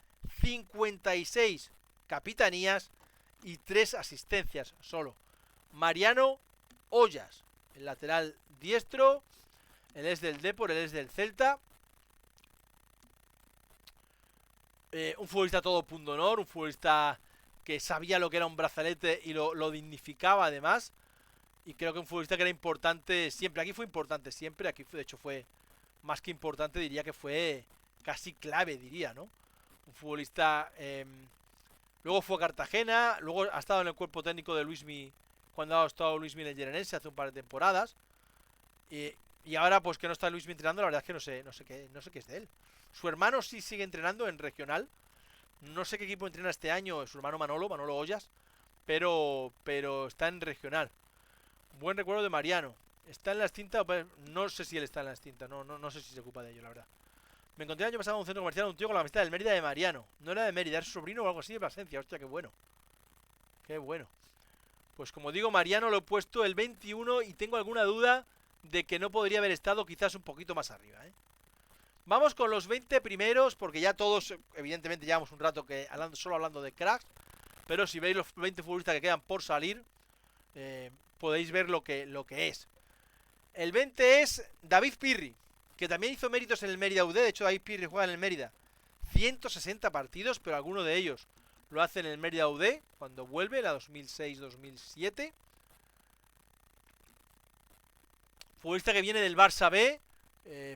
56 capitanías y 3 asistencias solo. Mariano Ollas, el lateral diestro, él es del Depor, él es del Celta. Un futbolista todo punto honor, un futbolista que sabía lo que era un brazalete y lo dignificaba además. Y creo que un futbolista que era importante siempre. Aquí fue importante siempre, aquí de hecho fue más que importante, diría que fue casi clave, diría, ¿no? Un futbolista... luego fue a Cartagena, luego ha estado en el cuerpo técnico de Luismi cuando ha estado Luismi en el Llerenense hace un par de temporadas. Y ahora pues que no está Luismi entrenando, la verdad es que no sé qué es de él. Su hermano sí sigue entrenando en regional. No sé qué equipo entrena este año, su hermano Manolo Ollas, pero está en regional. Buen recuerdo de Mariano. ¿Está en la extinta? No sé si él está en la extinta, no sé si se ocupa de ello, la verdad. Me encontré el año pasado en un centro comercial un tío con la camiseta del Mérida de Mariano. No era de Mérida, era su sobrino o algo así de Plasencia. Hostia, qué bueno. Qué bueno. Pues como digo, Mariano lo he puesto el 21 y tengo alguna duda de que no podría haber estado quizás un poquito más arriba, ¿eh? Vamos con los 20 primeros, porque ya todos, evidentemente, llevamos un rato solo hablando de cracks. Pero si veis los 20 futbolistas que quedan por salir, podéis ver lo que es. El 20 es David Pirri, que también hizo méritos en el Mérida UD. De hecho, David Pirri juega en el Mérida 160 partidos, pero alguno de ellos lo hace en el Mérida UD, cuando vuelve, la 2006-2007. Futbolista que viene del Barça B,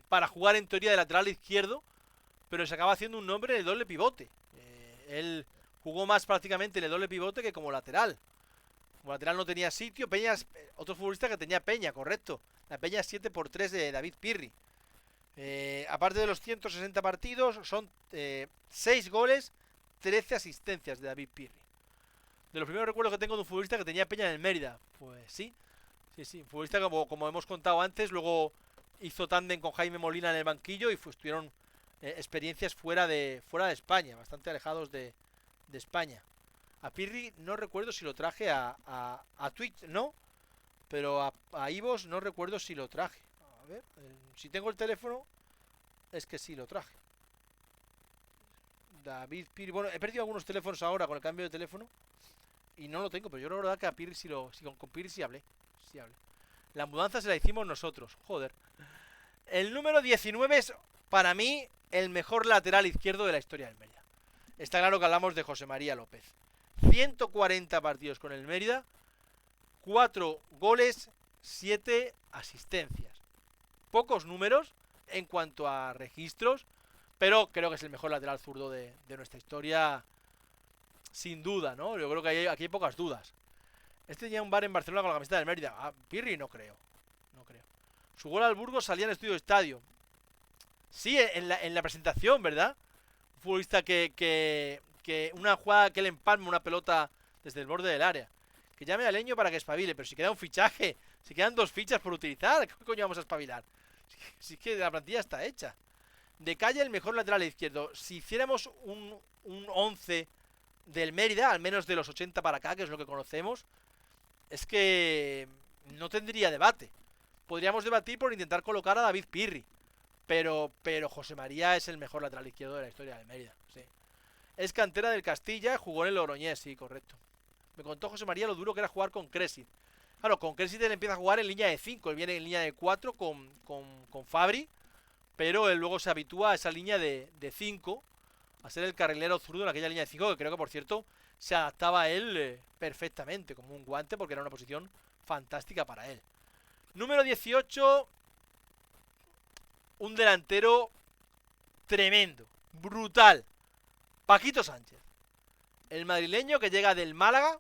para jugar en teoría de lateral izquierdo, pero se acaba haciendo un nombre en el doble pivote. Él jugó más prácticamente en el doble pivote que como lateral. Como lateral no tenía sitio. Peña, otro futbolista que tenía Peña, correcto. La Peña 7x3 de David Pirri. Aparte de los 160 partidos, son 6 goles, 13 asistencias de David Pirri. De los primeros recuerdos que tengo de un futbolista que tenía Peña en el Mérida, pues sí. Un futbolista como hemos contado antes, luego hizo tándem con Jaime Molina en el banquillo y tuvieron experiencias fuera de España, bastante alejados de España. A Pirri no recuerdo si lo traje a Twitch, ¿no? Pero a Ivos no recuerdo si lo traje. A ver, si tengo el teléfono, es que sí lo traje. David Pirri, bueno, he perdido algunos teléfonos ahora con el cambio de teléfono y no lo tengo, pero yo la verdad que a Pirri con Pirri sí hablé. La mudanza se la hicimos nosotros, joder. El número 19 es, para mí, el mejor lateral izquierdo de la historia del Mérida. Está claro que hablamos de José María López. 140 partidos con el Mérida, 4 goles, 7 asistencias. Pocos números en cuanto a registros, pero creo que es el mejor lateral zurdo de nuestra historia. sin duda, ¿no? Yo creo que aquí hay pocas dudas. Este tenía un bar en Barcelona con la camiseta del Mérida. Ah, Pirri no creo. No creo. Su gol al Burgos salía en Estudio Estadio. Sí, en la presentación, ¿verdad? Un futbolista que una jugada que le empalma una pelota desde el borde del área. Que llame a Leño para que espabile. Pero si queda un fichaje, si quedan 2 fichas por utilizar, ¿qué coño vamos a espabilar? Si es que la plantilla está hecha. De Calle el mejor lateral izquierdo. Si hiciéramos un 11 del Mérida, al menos de los 80 para acá, que es lo que conocemos, es que no tendría debate. Podríamos debatir por intentar colocar a David Pirri. Pero José María es el mejor lateral izquierdo de la historia del Mérida. Sí. Es cantera del Castilla, jugó en el Logroñés, sí, correcto. Me contó José María lo duro que era jugar con Cressit. Claro, con Cressit él empieza a jugar en línea de 5, él viene en línea de 4 con Fabri, pero él luego se habitúa a esa línea de 5, a ser el carrilero zurdo en aquella línea de 5, que creo que por cierto se adaptaba a él perfectamente, como un guante, porque era una posición fantástica para él. Número 18, un delantero tremendo, brutal, Paquito Sánchez. El madrileño que llega del Málaga,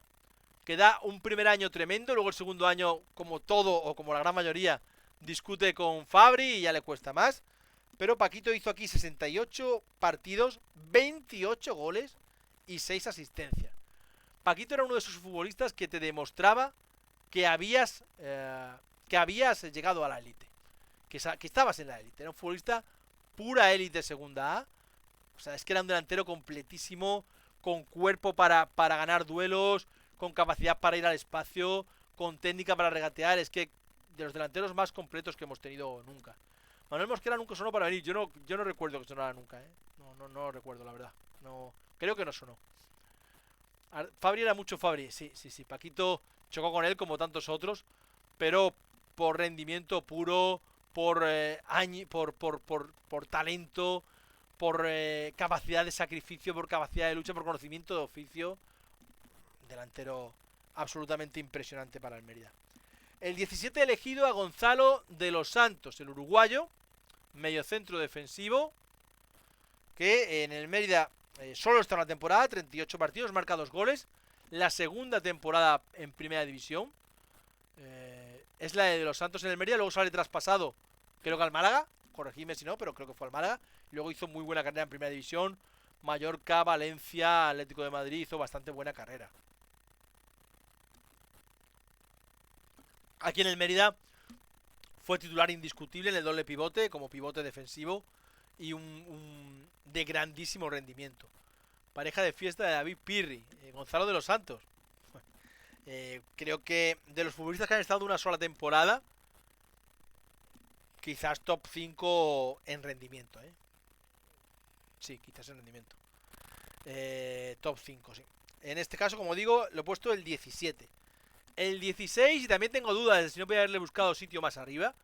que da un primer año tremendo, luego el segundo año, como todo o como la gran mayoría, discute con Fabri y ya le cuesta más. Pero Paquito hizo aquí 68 partidos, 28 goles y 6 asistencias. Paquito era uno de esos futbolistas que te demostraba que habías llegado a la élite, que estabas en la élite. Era un futbolista pura élite segunda A. O sea, es que era un delantero completísimo, con cuerpo para ganar duelos, con capacidad para ir al espacio, con técnica para regatear. Es que de los delanteros más completos que hemos tenido nunca. Manuel Mosquera nunca sonó para venir. Yo no recuerdo que sonara nunca, ¿eh? No recuerdo, la verdad. No, creo que no sonó. Fabri era mucho Fabri. Sí. Paquito chocó con él como tantos otros, pero por rendimiento puro, por talento, por capacidad de sacrificio, por capacidad de lucha, por conocimiento de oficio. Delantero absolutamente impresionante para el Mérida. El 17 elegido a Gonzalo de los Santos, el uruguayo, mediocentro defensivo, que en el Mérida solo está una temporada, 38 partidos, marca 2 goles. La segunda temporada en primera división. Es la de los Santos en el Mérida, luego sale traspasado, creo que al Málaga, corregidme si no, pero creo que fue al Málaga. Luego hizo muy buena carrera en primera división. Mallorca, Valencia, Atlético de Madrid, hizo bastante buena carrera. Aquí en el Mérida fue titular indiscutible en el doble pivote, como pivote defensivo, y un de grandísimo rendimiento. Pareja de fiesta de David Pirri, Gonzalo de los Santos. Creo que de los futbolistas que han estado una sola temporada, quizás top 5 en rendimiento, Sí, quizás en rendimiento. Top 5, sí. En este caso, como digo, lo he puesto el 17. El 16, y también tengo dudas de si no podía haberle buscado sitio más arriba.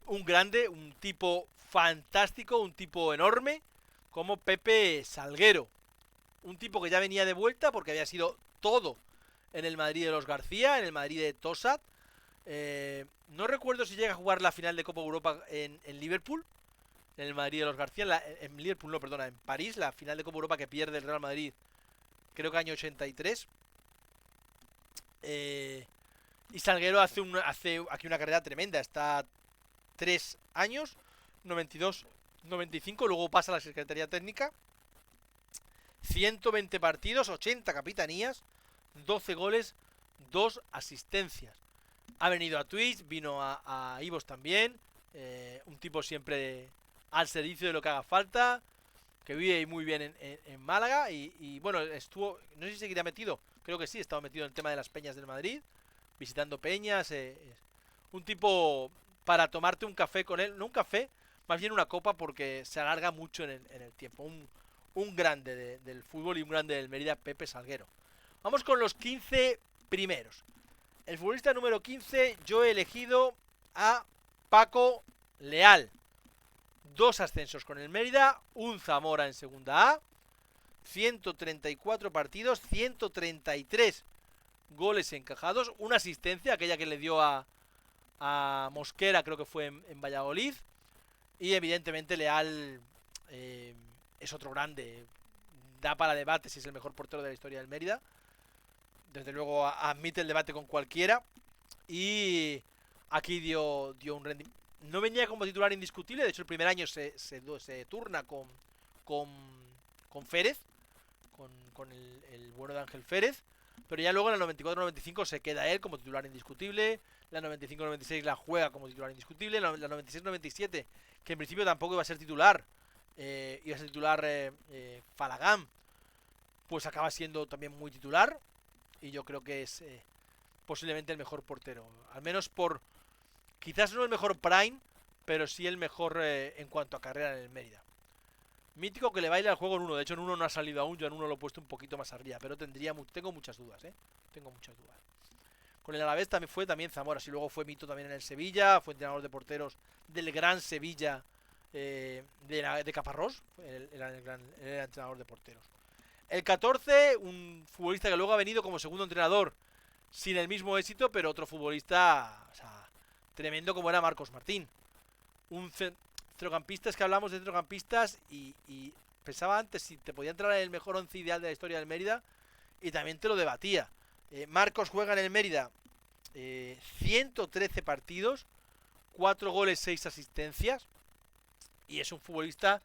Un grande, un tipo fantástico, un tipo enorme, como Pepe Salguero. Un tipo que ya venía de vuelta porque había sido todo en el Madrid de los García, en el Madrid de Tosat. No recuerdo si llega a jugar la final de Copa Europa en Liverpool, en el Madrid de los García, en Liverpool no, perdona, en París, la final de Copa Europa que pierde el Real Madrid, creo que año 83. Y Salguero hace aquí una carrera tremenda, está 3 años, 92, 95, luego pasa a la Secretaría Técnica, 120 partidos, 80 capitanías, 12 goles, 2 asistencias. Ha venido a Twitch, vino a Ivos también, un tipo siempre al servicio de lo que haga falta, que vive muy bien en Málaga y bueno, estuvo, no sé si seguirá metido, creo que sí, estaba metido en el tema de las peñas del Madrid, visitando peñas, un tipo para tomarte un café con él, no un café, más bien una copa porque se alarga mucho en el tiempo, un grande del fútbol y un grande del Mérida, Pepe Salguero. Vamos con los 15 primeros. El futbolista número 15, yo he elegido a Paco Leal. 2 ascensos con el Mérida, un Zamora en segunda A, 134 partidos, 133 goles encajados, una asistencia, aquella que le dio a Mosquera, creo que fue en Valladolid, y evidentemente Leal es otro grande, da para debate si es el mejor portero de la historia del Mérida. Desde luego admite el debate con cualquiera. Y aquí dio un rendimiento. No venía como titular indiscutible. De hecho, el primer año se turna con, con Férez. Con el bueno de Ángel Férez. Pero ya luego en la 94-95 se queda él como titular indiscutible. La 95-96 la juega como titular indiscutible. La 96-97, que en principio tampoco iba a ser titular, iba a ser titular Falagán, pues acaba siendo también muy titular. Y yo creo que es posiblemente el mejor portero. Al menos por... Quizás no el mejor prime, pero sí el mejor en cuanto a carrera en el Mérida. Mítico que le baila el juego en uno. De hecho, en uno no ha salido aún. Yo en uno lo he puesto un poquito más arriba. Pero tengo muchas dudas, Tengo muchas dudas. Con el Alavés también fue Zamora. Si luego fue mito también en el Sevilla. Fue entrenador de porteros del gran Sevilla de Caparrós. Era el entrenador de porteros. El 14, un futbolista que luego ha venido como segundo entrenador sin el mismo éxito, pero otro futbolista, o sea, tremendo como era Marcos Martín. Un centrocampista, es que hablamos de centrocampistas y pensaba antes si te podía entrar en el mejor once ideal de la historia del Mérida y también te lo debatía. Marcos juega en el Mérida 113 partidos, 4 goles, 6 asistencias y es un futbolista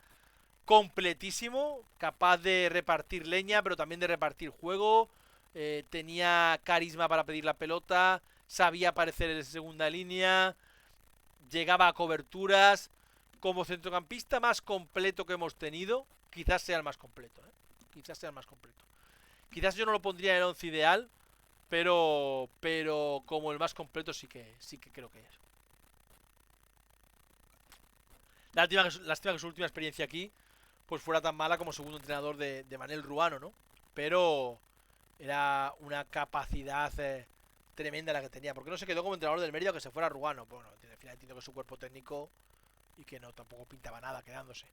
completísimo, capaz de repartir leña, pero también de repartir juego. Tenía carisma para pedir la pelota, sabía aparecer en segunda línea, llegaba a coberturas. Como centrocampista más completo que hemos tenido, quizás sea el más completo, quizás sea el más completo. Quizás yo no lo pondría en el 11 ideal, pero como el más completo sí que creo que es. Lástima que su última experiencia aquí pues fuera tan mala como segundo entrenador de Manel Ruano, ¿no? Pero era una capacidad tremenda la que tenía. ¿Por qué no se quedó como entrenador del Mérida que se fuera a Ruano? Bueno, al final entiendo que su cuerpo técnico y que no tampoco pintaba nada quedándose.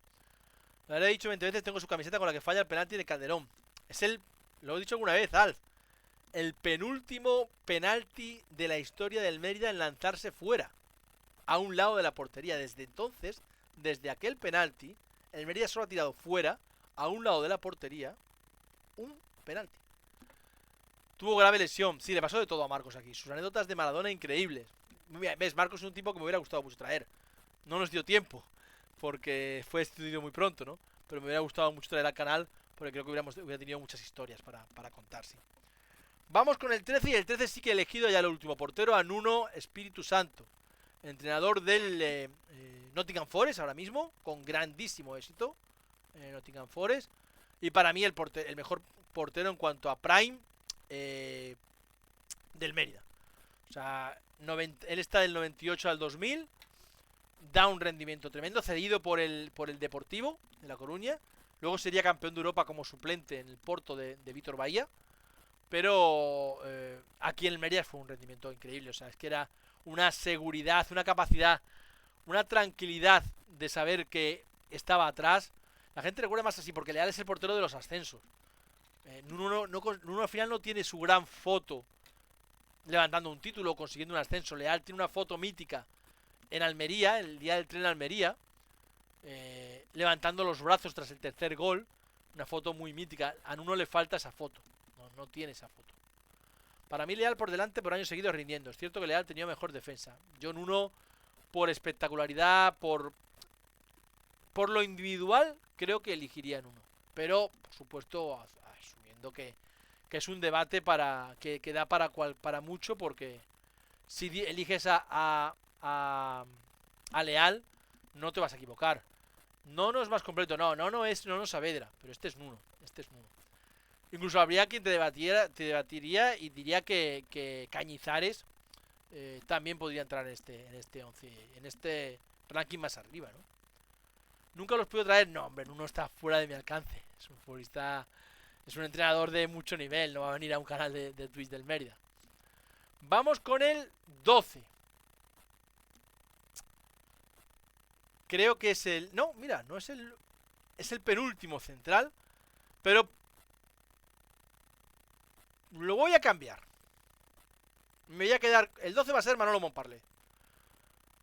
Lo he dicho 20 veces, tengo su camiseta con la que falla el penalti de Calderón. Es lo he dicho alguna vez, Alf, el penúltimo penalti de la historia del Mérida en lanzarse fuera, a un lado de la portería. Desde entonces, desde aquel penalti, el Mérida solo ha tirado fuera, a un lado de la portería, un penalti. Tuvo grave lesión. Sí, le pasó de todo a Marcos aquí. Sus anécdotas de Maradona increíbles. Ves, Marcos es un tipo que me hubiera gustado mucho traer. No nos dio tiempo, porque fue destituido muy pronto, ¿no? Pero me hubiera gustado mucho traer al canal, porque creo que hubiera tenido muchas historias para contar, sí. Vamos con el 13, y el 13 sí que he elegido ya el último portero, a Nuno Espíritu Santo, entrenador del Nottingham Forest ahora mismo, con grandísimo éxito en Nottingham Forest, y para mí el mejor portero en cuanto a prime del Mérida. O sea, él está del 98 al 2000, da un rendimiento tremendo, cedido por el Deportivo de La Coruña. Luego sería campeón de Europa como suplente en el Porto de Vítor Bahía. Pero aquí en el Mérida fue un rendimiento increíble. O sea, es que era una seguridad, una capacidad, una tranquilidad de saber que estaba atrás. La gente recuerda más así porque Leal es el portero de los ascensos. Nuno al final no tiene su gran foto levantando un título o consiguiendo un ascenso. Leal tiene una foto mítica en Almería, el día del tren en Almería, levantando los brazos tras el tercer gol. Una foto muy mítica. A Nuno le falta esa foto. No tiene esa foto. Para mí Leal por delante por años seguidos rindiendo. Es cierto que Leal tenía mejor defensa. Yo Nuno, por espectacularidad, por lo individual, creo que elegiría Nuno. Pero, por supuesto, asumiendo que es un debate que da para mucho, porque si eliges a Leal, no te vas a equivocar. No es más completo, no es Saavedra, pero este es Nuno. Incluso habría quien te debatiría y diría que Cañizares también podría entrar en este 11, en este ranking más arriba, ¿no? Nunca los puedo traer, no, hombre, Nuno está fuera de mi alcance. Es un futbolista, es un entrenador de mucho nivel, no va a venir a un canal de Twitch del Mérida. Vamos con el 12. Creo que es el... No, mira, no es el... Es el penúltimo central, pero lo voy a cambiar. Me voy a quedar... El 12 va a ser Manolo Monparle.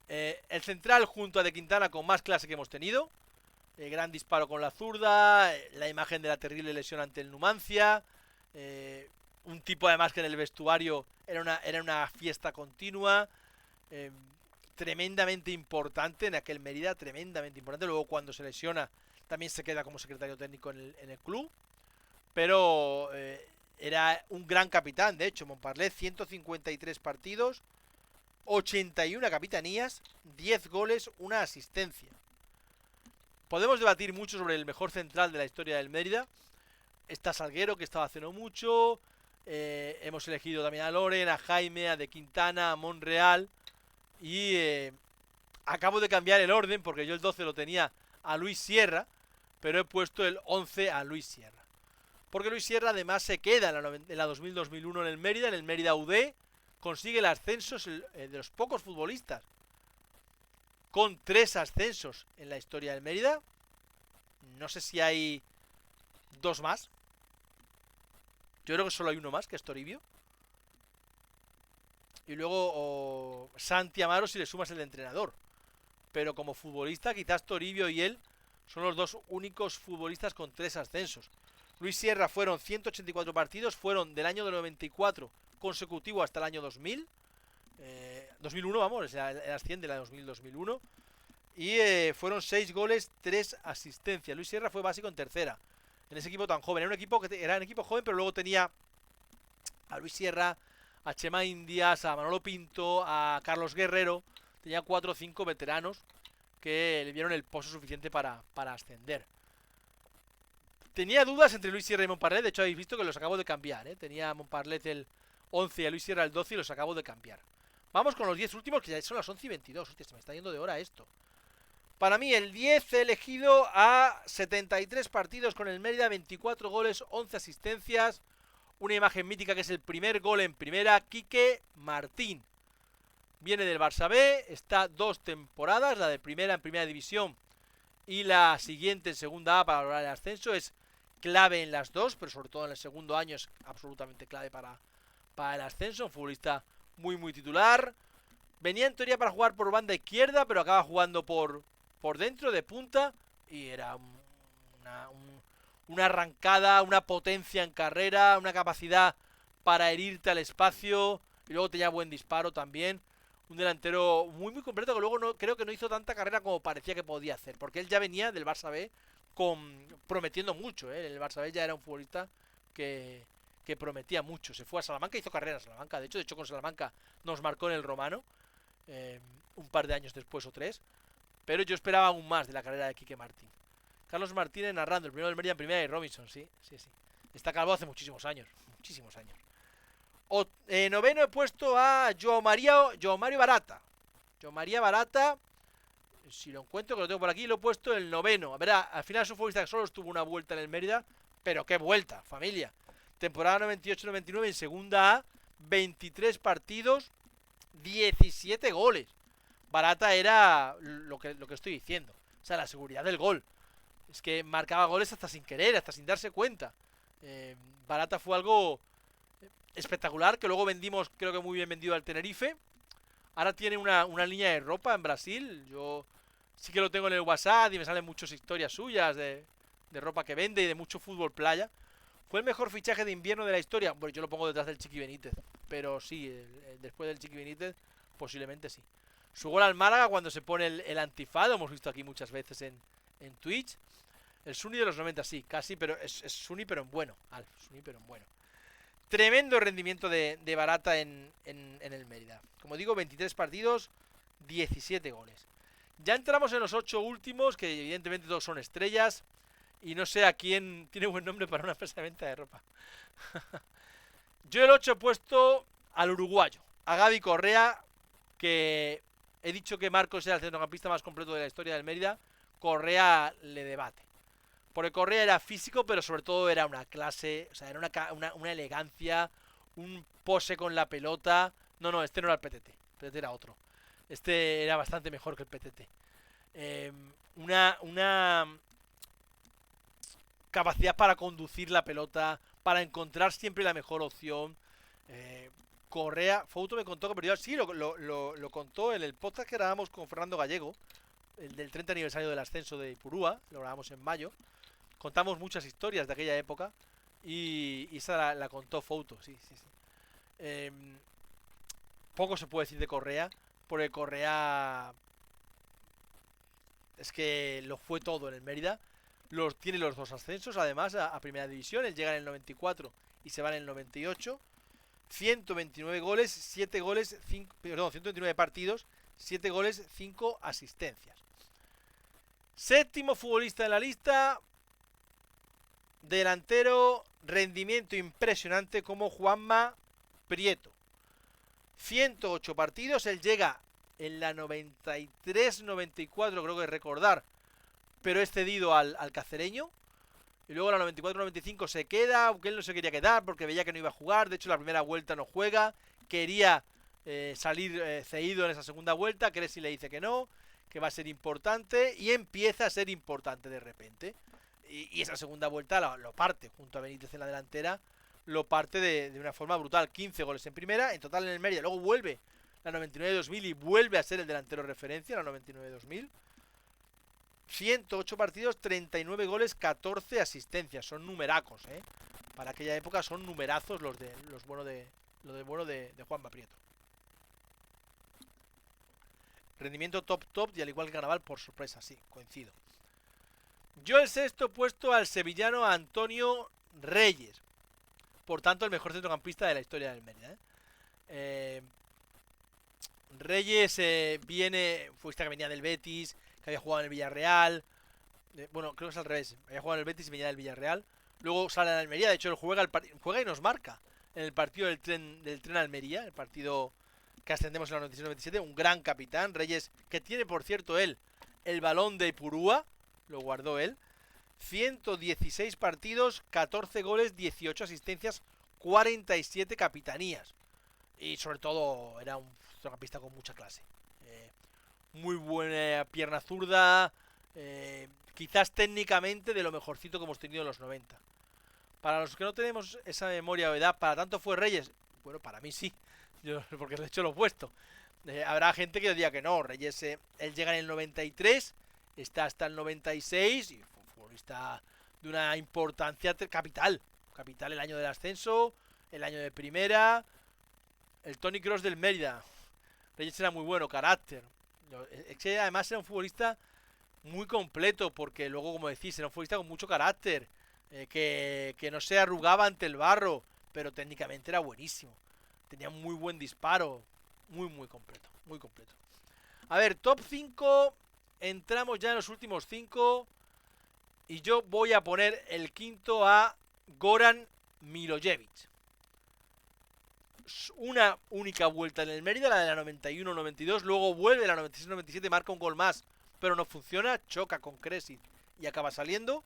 El central junto a De Quintana con más clase que hemos tenido. gran disparo con la zurda, la imagen de la terrible lesión ante el Numancia, un tipo además que en el vestuario era una fiesta continua, eh, tremendamente importante en aquel Mérida, tremendamente importante. Luego cuando se lesiona también se queda como secretario técnico en el club, pero era un gran capitán. De hecho, Montparler, 153 partidos, 81 capitanías, 10 goles, una asistencia. Podemos debatir mucho sobre el mejor central de la historia del Mérida. Está Salguero, que estaba hace no mucho. Hemos elegido también a Loren, a Jaime, a De Quintana, a Monreal. Y acabo de cambiar el orden porque yo el 12 lo tenía a Luis Sierra, pero he puesto el 11 a Luis Sierra. Porque Luis Sierra además se queda en la 2000-2001 en el Mérida UD, consigue el ascenso, de los pocos futbolistas con 3 ascensos en la historia del Mérida. No sé si hay 2 más. Yo creo que solo hay uno más, que es Toribio. Y luego Santi Amaro si le sumas el de entrenador. Pero como futbolista, quizás Toribio y él son los 2 únicos futbolistas con 3 ascensos. Luis Sierra fueron 184 partidos, fueron del año del 94 consecutivo hasta el año 2000. 2001, vamos, el asciende de la 2000-2001. Y fueron 6 goles, 3 asistencias. Luis Sierra fue básico en tercera, en ese equipo tan joven. Era un equipo era un equipo joven, pero luego tenía a Luis Sierra, a Chema Indias, a Manolo Pinto, a Carlos Guerrero. Tenía 4 o 5 veteranos que le dieron el pozo suficiente para ascender. Tenía dudas entre Luis Sierra y Montparlet. De hecho, habéis visto que los acabo de cambiar, ¿eh? Tenía a Montparlet el 11 y a Luis Sierra el 12 y los acabo de cambiar. Vamos con los 10 últimos, que ya son las 11 y 22. Hostia, se me está yendo de hora esto. Para mí, el 10 he elegido a 73 partidos con el Mérida, 24 goles, 11 asistencias. Una imagen mítica que es el primer gol en primera, Quique Martín. Viene del Barça B, está 2 temporadas, la de primera en primera división y la siguiente en segunda A para lograr el ascenso. Es clave en las dos, pero sobre todo en el segundo año es absolutamente clave para el ascenso. Un futbolista muy titular. Venía en teoría para jugar por banda izquierda, pero acaba jugando por dentro, de punta. Y era una arrancada, una potencia en carrera, una capacidad para herirte al espacio. Y luego tenía buen disparo también. Un delantero muy completo que luego creo que no hizo tanta carrera como parecía que podía hacer. Porque él ya venía del Barça B prometiendo mucho. El Barça B ya era un futbolista que prometía mucho. Se fue a Salamanca, hizo carrera en Salamanca. De hecho con Salamanca nos marcó en el Romano. Un par de años después o 3. Pero yo esperaba aún más de la carrera de Quique Martín. Carlos Martínez narrando, el primero del Mérida en primera y Robinson, sí. Está calvo hace muchísimos años. Noveno he puesto a Joao Mario Barata. Joao María Barata, si lo encuentro, que lo tengo por aquí, lo he puesto el noveno. A ver, al final es un futbolista que solo estuvo una vuelta en el Mérida, pero qué vuelta, familia. Temporada 98-99 en segunda A, 23 partidos, 17 goles. Barata era lo que estoy diciendo. O sea, la seguridad del gol. Es que marcaba goles hasta sin querer, hasta sin darse cuenta. Barata fue algo espectacular, que luego vendimos, creo que muy bien vendido al Tenerife. Ahora tiene una línea de ropa en Brasil. Yo sí que lo tengo en el WhatsApp y me salen muchas historias suyas de ropa que vende y de mucho fútbol playa. Fue el mejor fichaje de invierno de la historia. Bueno, yo lo pongo detrás del Chiqui Benítez, pero sí, después del Chiqui Benítez posiblemente sí. Su gol al Málaga cuando se pone el antifaz, lo hemos visto aquí muchas veces en Twitch. El Suni de los 90 sí, casi, pero es Suni pero en bueno. Suni pero en bueno. Tremendo rendimiento de Barata en el Mérida. Como digo, 23 partidos, 17 goles. Ya entramos en los 8 últimos, que evidentemente todos son estrellas. Y no sé a quién tiene buen nombre para una empresa de venta de ropa. Yo el 8 he puesto al uruguayo, a Gaby Correa, que he dicho que Marcos era el centrocampista más completo de la historia del Mérida. Correa le debate. Porque Correa era físico, pero sobre todo era una clase, o sea, era una elegancia, un pose con la pelota. No, este no era el PTT, el PTT era otro. Este era bastante mejor que el PTT. Una capacidad para conducir la pelota, para encontrar siempre la mejor opción. Correa, Fouto me contó que perdió, sí, lo contó en el podcast que grabamos con Fernando Gallego, el del 30 aniversario del ascenso de Ipurúa, lo grabamos en mayo. Contamos muchas historias de aquella época y esa la contó Fouto, sí, sí, sí. Poco se puede decir de Correa, porque Correa es que lo fue todo en el Mérida. Tiene los dos ascensos, además, a primera división. Él llega en el 94 y se va en el 98. 129 goles, 7 goles, 5, perdón, 129 partidos, 7 goles, 5 asistencias. Séptimo futbolista de la lista, delantero, rendimiento impresionante como Juanma Prieto. 108 partidos, él llega en la 93-94, creo que recordar, pero es cedido al Cacereño. Y luego la 94-95 se queda, aunque él no se quería quedar porque veía que no iba a jugar. De hecho, la primera vuelta no juega. Quería salir cedido en esa segunda vuelta. Cresi le dice que no, que va a ser importante. Y empieza a ser importante de repente. Y esa segunda vuelta lo parte junto a Benítez en la delantera. Lo parte de una forma brutal. 15 goles en primera, en total en el Mérida. Luego vuelve la 99-2000 y vuelve a ser el delantero referencia, la 99-2000. 108 partidos, 39 goles, 14 asistencias. Son numeracos, ¿eh? Para aquella época son numerazos los buenos de Juanma Prieto. Rendimiento top y al igual que Cannaval, por sorpresa, sí, coincido. Yo el sexto puesto al sevillano Antonio Reyes. Por tanto, el mejor centrocampista de la historia del Mérida, Reyes futbolista que venía del Betis, que había jugado en el Villarreal. Bueno, creo que es al revés. Había jugado en el Betis y venía del Villarreal. Luego sale a Almería. De hecho, él juega y nos marca en el partido del tren Almería. El partido que ascendemos en la 96-97. Un gran capitán. Reyes, que tiene, por cierto, él el balón de Ipurúa. Lo guardó él. 116 partidos, 14 goles, 18 asistencias, 47 capitanías. Y sobre todo era un centrocampista con mucha clase. Muy buena pierna zurda, quizás técnicamente de lo mejorcito que hemos tenido en los 90. Para los que no tenemos esa memoria o edad, ¿para tanto fue Reyes? Bueno, para mí sí, porque de hecho lo he puesto. Habrá gente que diga que no. Reyes, él llega en el 93, está hasta el 96 y fue un futbolista de una importancia capital. Capital el año del ascenso, el año de primera, el Toni Kroos del Mérida. Reyes era muy bueno, carácter. Es que además era un futbolista muy completo, porque luego, como decís, era un futbolista con mucho carácter, que no se arrugaba ante el barro, pero técnicamente era buenísimo. Tenía muy buen disparo, muy completo, muy completo. A ver, top 5, entramos ya en los últimos 5, y yo voy a poner el quinto a Goran Milojevic. Una única vuelta en el Mérida, la de la 91-92, luego vuelve la 96-97, marca un gol más, pero no funciona, choca con Kresic y acaba saliendo.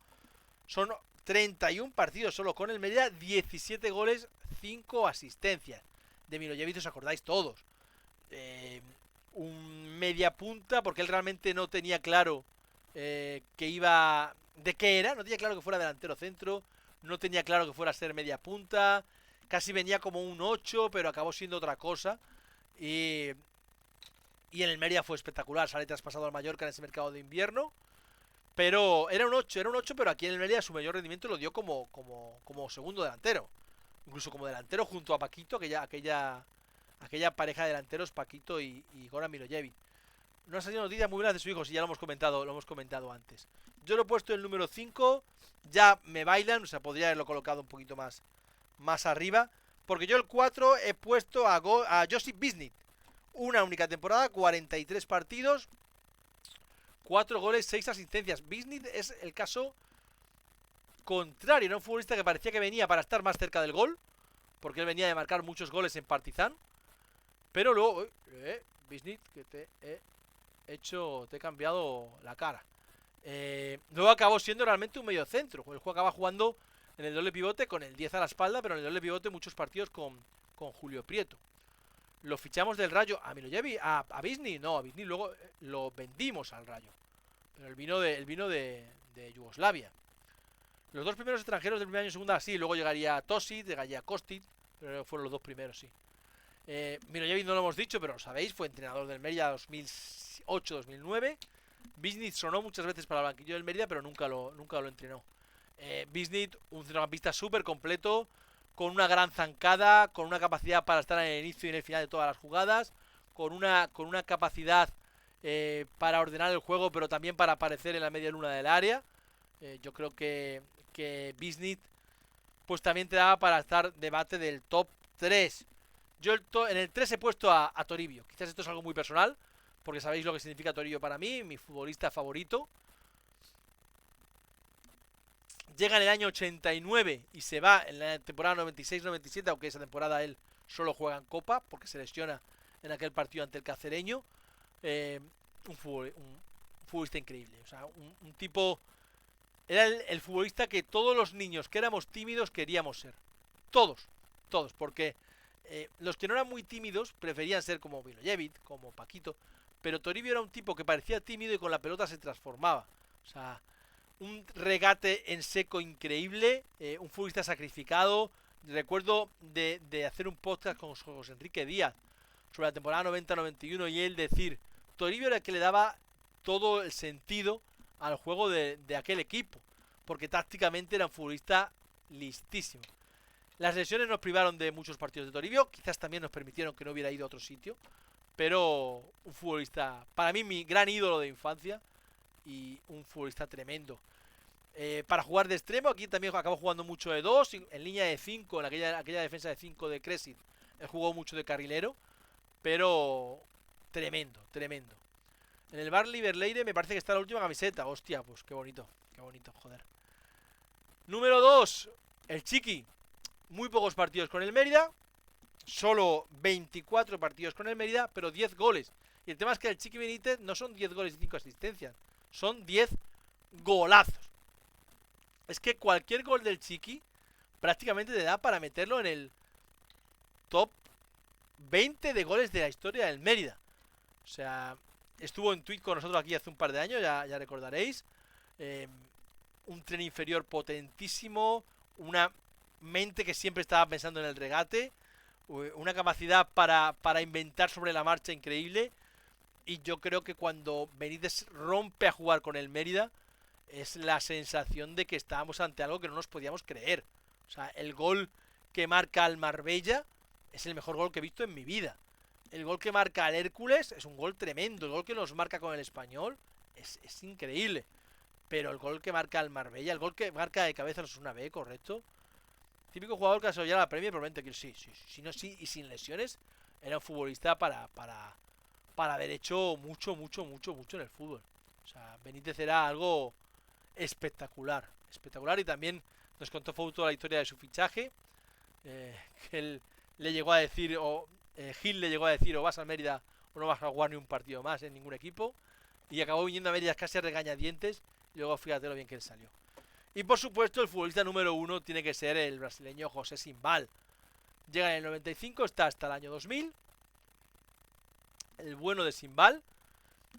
Son 31 partidos solo con el Mérida, 17 goles, 5 asistencias. De Milojevic os acordáis todos. Un media punta, porque él realmente no tenía claro que iba... ¿De qué era? No tenía claro que fuera delantero centro, no tenía claro que fuera a ser media punta... Casi venía como un 8, pero acabó siendo otra cosa. Y en el Mérida fue espectacular. Sale traspasado al Mallorca en ese mercado de invierno. Pero era un 8, pero aquí en el Mérida su mayor rendimiento lo dio como segundo delantero. Incluso como delantero junto a Paquito, aquella pareja de delanteros, Paquito y Goran Milojevic. No ha salido noticias muy buenas de su hijo, si ya lo hemos comentado antes. Yo lo he puesto en el número 5. Ya me bailan, o sea, podría haberlo colocado un poquito más arriba, porque yo el 4 he puesto a Josip Visnit. Una única temporada, 43 partidos, 4 goles, 6 asistencias. Visnit es el caso contrario, era un futbolista que parecía que venía para estar más cerca del gol, porque él venía de marcar muchos goles en Partizan, pero luego, Visnit, que te he cambiado la cara. Luego acabó siendo realmente un mediocentro. El juego acaba jugando en el doble pivote con el 10 a la espalda, pero en el doble pivote muchos partidos con Julio Prieto. Lo fichamos del Rayo a Milojevic, a Visnit, no, a Visnit luego lo vendimos al Rayo. Pero él vino de Yugoslavia. Los dos primeros extranjeros del primer año en segunda, sí, luego llegaría Tosic, llegaría Kostic, pero fueron los dos primeros, sí. Milojevic no lo hemos dicho, pero lo sabéis, fue entrenador del Mérida 2008-2009. Bisnit sonó muchas veces para el banquillo del Mérida, pero nunca lo entrenó. Bisnit, un centrocampista súper completo, con una gran zancada, con una capacidad para estar en el inicio y en el final de todas las jugadas, con una capacidad para ordenar el juego, pero también para aparecer en la media luna del área. Yo creo que Bisnit pues también te daba para estar debate del top 3. Yo en el 3 he puesto a Toribio. Quizás esto es algo muy personal, porque sabéis lo que significa Toribio para mí, mi futbolista favorito. Llega en el año 89 y se va en la temporada 96-97, aunque esa temporada él solo juega en Copa, porque se lesiona en aquel partido ante el Cacereño. Un futbolista increíble. O sea, un tipo... Era el futbolista que todos los niños que éramos tímidos queríamos ser. Todos, porque los que no eran muy tímidos preferían ser como Milojevic, como Paquito, pero Toribio era un tipo que parecía tímido y con la pelota se transformaba. O sea, un regate en seco increíble, un futbolista sacrificado. Recuerdo de hacer un podcast con José Enrique Díaz sobre la temporada 90-91 y él decir, Toribio era el que le daba todo el sentido al juego de aquel equipo, porque tácticamente era un futbolista listísimo. Las lesiones nos privaron de muchos partidos de Toribio, quizás también nos permitieron que no hubiera ido a otro sitio, pero un futbolista, para mí mi gran ídolo de infancia y un futbolista tremendo. Para jugar de extremo, aquí también acabó jugando mucho de 2, en línea de 5, en aquella defensa de 5 de Cresit, él jugó mucho de carrilero, pero tremendo. En el Barley Berleire me parece que está la última camiseta. Hostia, pues qué bonito, joder. Número 2, el Chiqui. Muy pocos partidos con el Mérida. Solo 24 partidos con el Mérida, pero 10 goles. Y el tema es que el Chiqui Benítez no son 10 goles y 5 asistencias. Son 10 golazos. Es que cualquier gol del Chiqui prácticamente te da para meterlo en el top 20 de goles de la historia del Mérida. O sea... Estuvo en tweet con nosotros aquí hace un par de años, ya recordaréis. Un tren inferior potentísimo, una mente que siempre estaba pensando en el regate, una capacidad para inventar sobre la marcha increíble. Y yo creo que cuando Benítez rompe a jugar con el Mérida, es la sensación de que estábamos ante algo que no nos podíamos creer. O sea, el gol que marca al Marbella es el mejor gol que he visto en mi vida. El gol que marca al Hércules es un gol tremendo. El gol que nos marca con el Español es increíble. Pero el gol que marca al Marbella, el gol que marca de cabeza los una B, correcto. Típico jugador que ha ya la Premier, probablemente que sí. Y sin lesiones, era un futbolista para haber hecho mucho en el fútbol. O sea, Benítez era algo espectacular. Y también nos contó toda la historia de su fichaje. Que él le llegó a decir, Gil le llegó a decir, o vas al Mérida o no vas a jugar ni un partido más en ningún equipo. Y acabó viniendo a Mérida casi a regañadientes. Y luego fíjate lo bien que él salió. Y por supuesto el futbolista número 1 tiene que ser el brasileño José Simbal. Llega en el 95, está hasta el año 2000. El bueno de Simbal.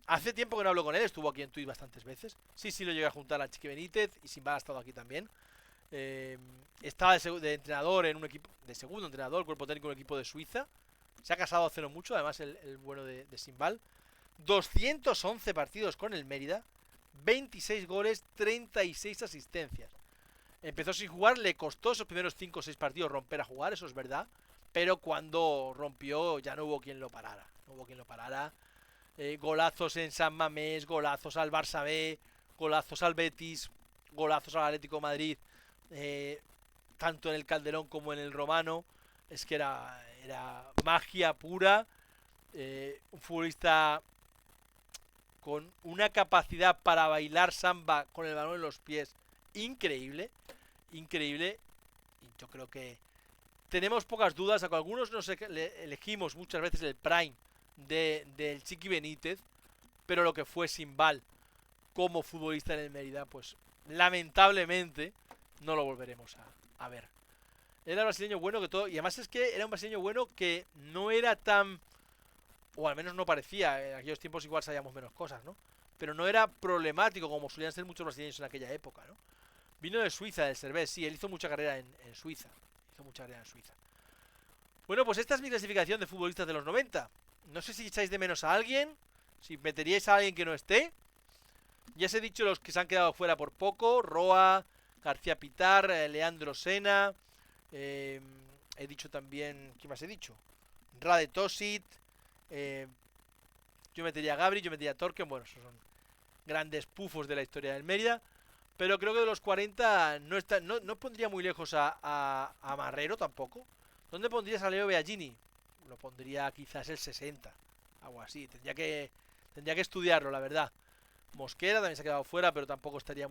Hace tiempo que no hablo con él, estuvo aquí en Twitch bastantes veces. Sí, lo llegué a juntar a Chiqui Benítez y Simbal ha estado aquí también. Estaba de entrenador en un equipo, de segundo entrenador, cuerpo técnico en un equipo de Suiza. Se ha casado hace no mucho, además el bueno de Simbal. 211 partidos con el Mérida, 26 goles, 36 asistencias. Empezó sin jugar, le costó esos primeros 5 o 6 partidos romper a jugar, eso es verdad. Pero cuando rompió ya no hubo quien lo parara. Golazos en San Mamés, golazos al Barça B, golazos al Betis, golazos al Atlético de Madrid. Tanto en el Calderón como en el Romano. Es que era magia pura. Un futbolista con una capacidad para bailar samba con el balón en los pies increíble. Y yo creo que tenemos pocas dudas. A algunos elegimos muchas veces el prime del Chiqui Benítez, pero lo que fue Simbal como futbolista en el Mérida, pues lamentablemente no lo volveremos a ver. Era un brasileño bueno que todo. Y además es que era un brasileño bueno que no era tan. O al menos no parecía. En aquellos tiempos igual sabíamos menos cosas, ¿no? Pero no era problemático como solían ser muchos brasileños en aquella época, ¿no? Vino de Suiza, del Servette, sí. Él hizo mucha carrera en Suiza. Bueno, pues esta es mi clasificación de futbolistas de los 90. No sé si echáis de menos a alguien. Si meteríais a alguien que no esté. Ya os he dicho los que se han quedado fuera por poco. Roa, García Pitar, Leandro Sena. He dicho también... ¿Qué más he dicho? Rade Tosit. Yo metería a Gabri, yo metería a Torken. Bueno, esos son grandes pufos de la historia del Mérida. Pero creo que de los 40 no pondría muy lejos a Marrero tampoco. ¿Dónde pondrías a Leo Beagini? Lo pondría quizás el 60. Algo así. Tendría que estudiarlo, la verdad. Mosquera también se ha quedado fuera, pero tampoco estaba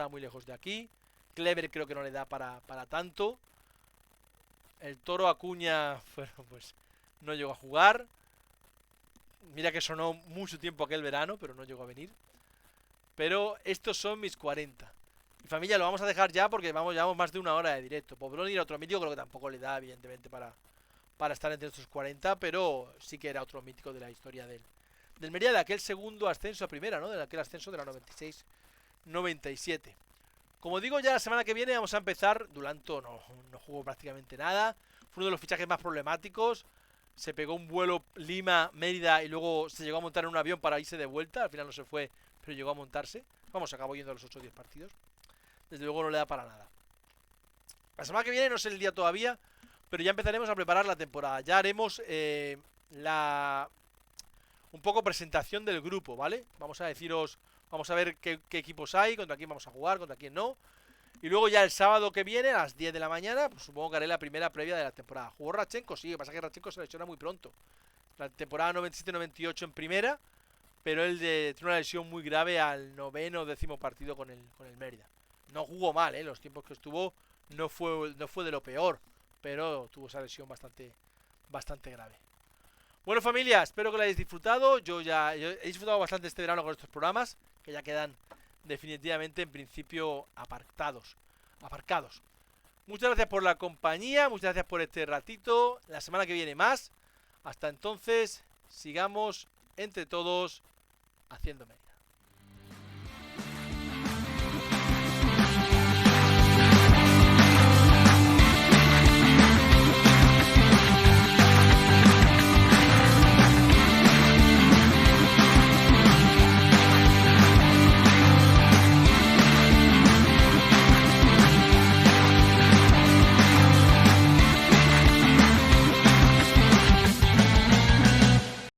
muy lejos de aquí. Clever creo que no le da para tanto. El Toro Acuña, bueno, pues no llegó a jugar. Mira que sonó mucho tiempo aquel verano, pero no llegó a venir. Pero estos son mis 40. Y familia, lo vamos a dejar ya porque llevamos más de una hora de directo. Pobloni era otro mítico, creo que tampoco le da, evidentemente, para estar entre estos 40, pero sí que era otro mítico de la historia del Mérida, de aquel segundo ascenso a primera, ¿no? De aquel ascenso de la 96-97. Como digo, ya la semana que viene vamos a empezar. Dulanto no jugó prácticamente nada. Fue uno de los fichajes más problemáticos. Se pegó un vuelo Lima-Mérida y luego se llegó a montar en un avión para irse de vuelta. Al final no se fue, pero llegó a montarse. Vamos, acabó yendo a los 8 o 10 partidos. Desde luego no le da para nada. La semana que viene no sé el día todavía, pero ya empezaremos a preparar la temporada. Ya haremos un poco presentación del grupo, ¿vale? Vamos a deciros, vamos a ver qué equipos hay, contra quién vamos a jugar, contra quién no. Y luego ya el sábado que viene, a las 10 de la mañana, pues supongo que haré la primera previa de la temporada. ¿Jugó Radchenko? Sí, lo que pasa es que Radchenko se lesiona muy pronto. La temporada 97-98 en primera, pero él tiene una lesión muy grave al noveno o 10º partido con el Mérida. No jugó mal, los tiempos que estuvo no fue de lo peor, pero tuvo esa lesión bastante grave. Bueno, familia, espero que lo hayáis disfrutado. Yo he disfrutado bastante este verano con estos programas, que ya quedan definitivamente en principio aparcados. Muchas gracias por la compañía, muchas gracias por este ratito. La semana que viene más. Hasta entonces, sigamos entre todos haciendo Mérida.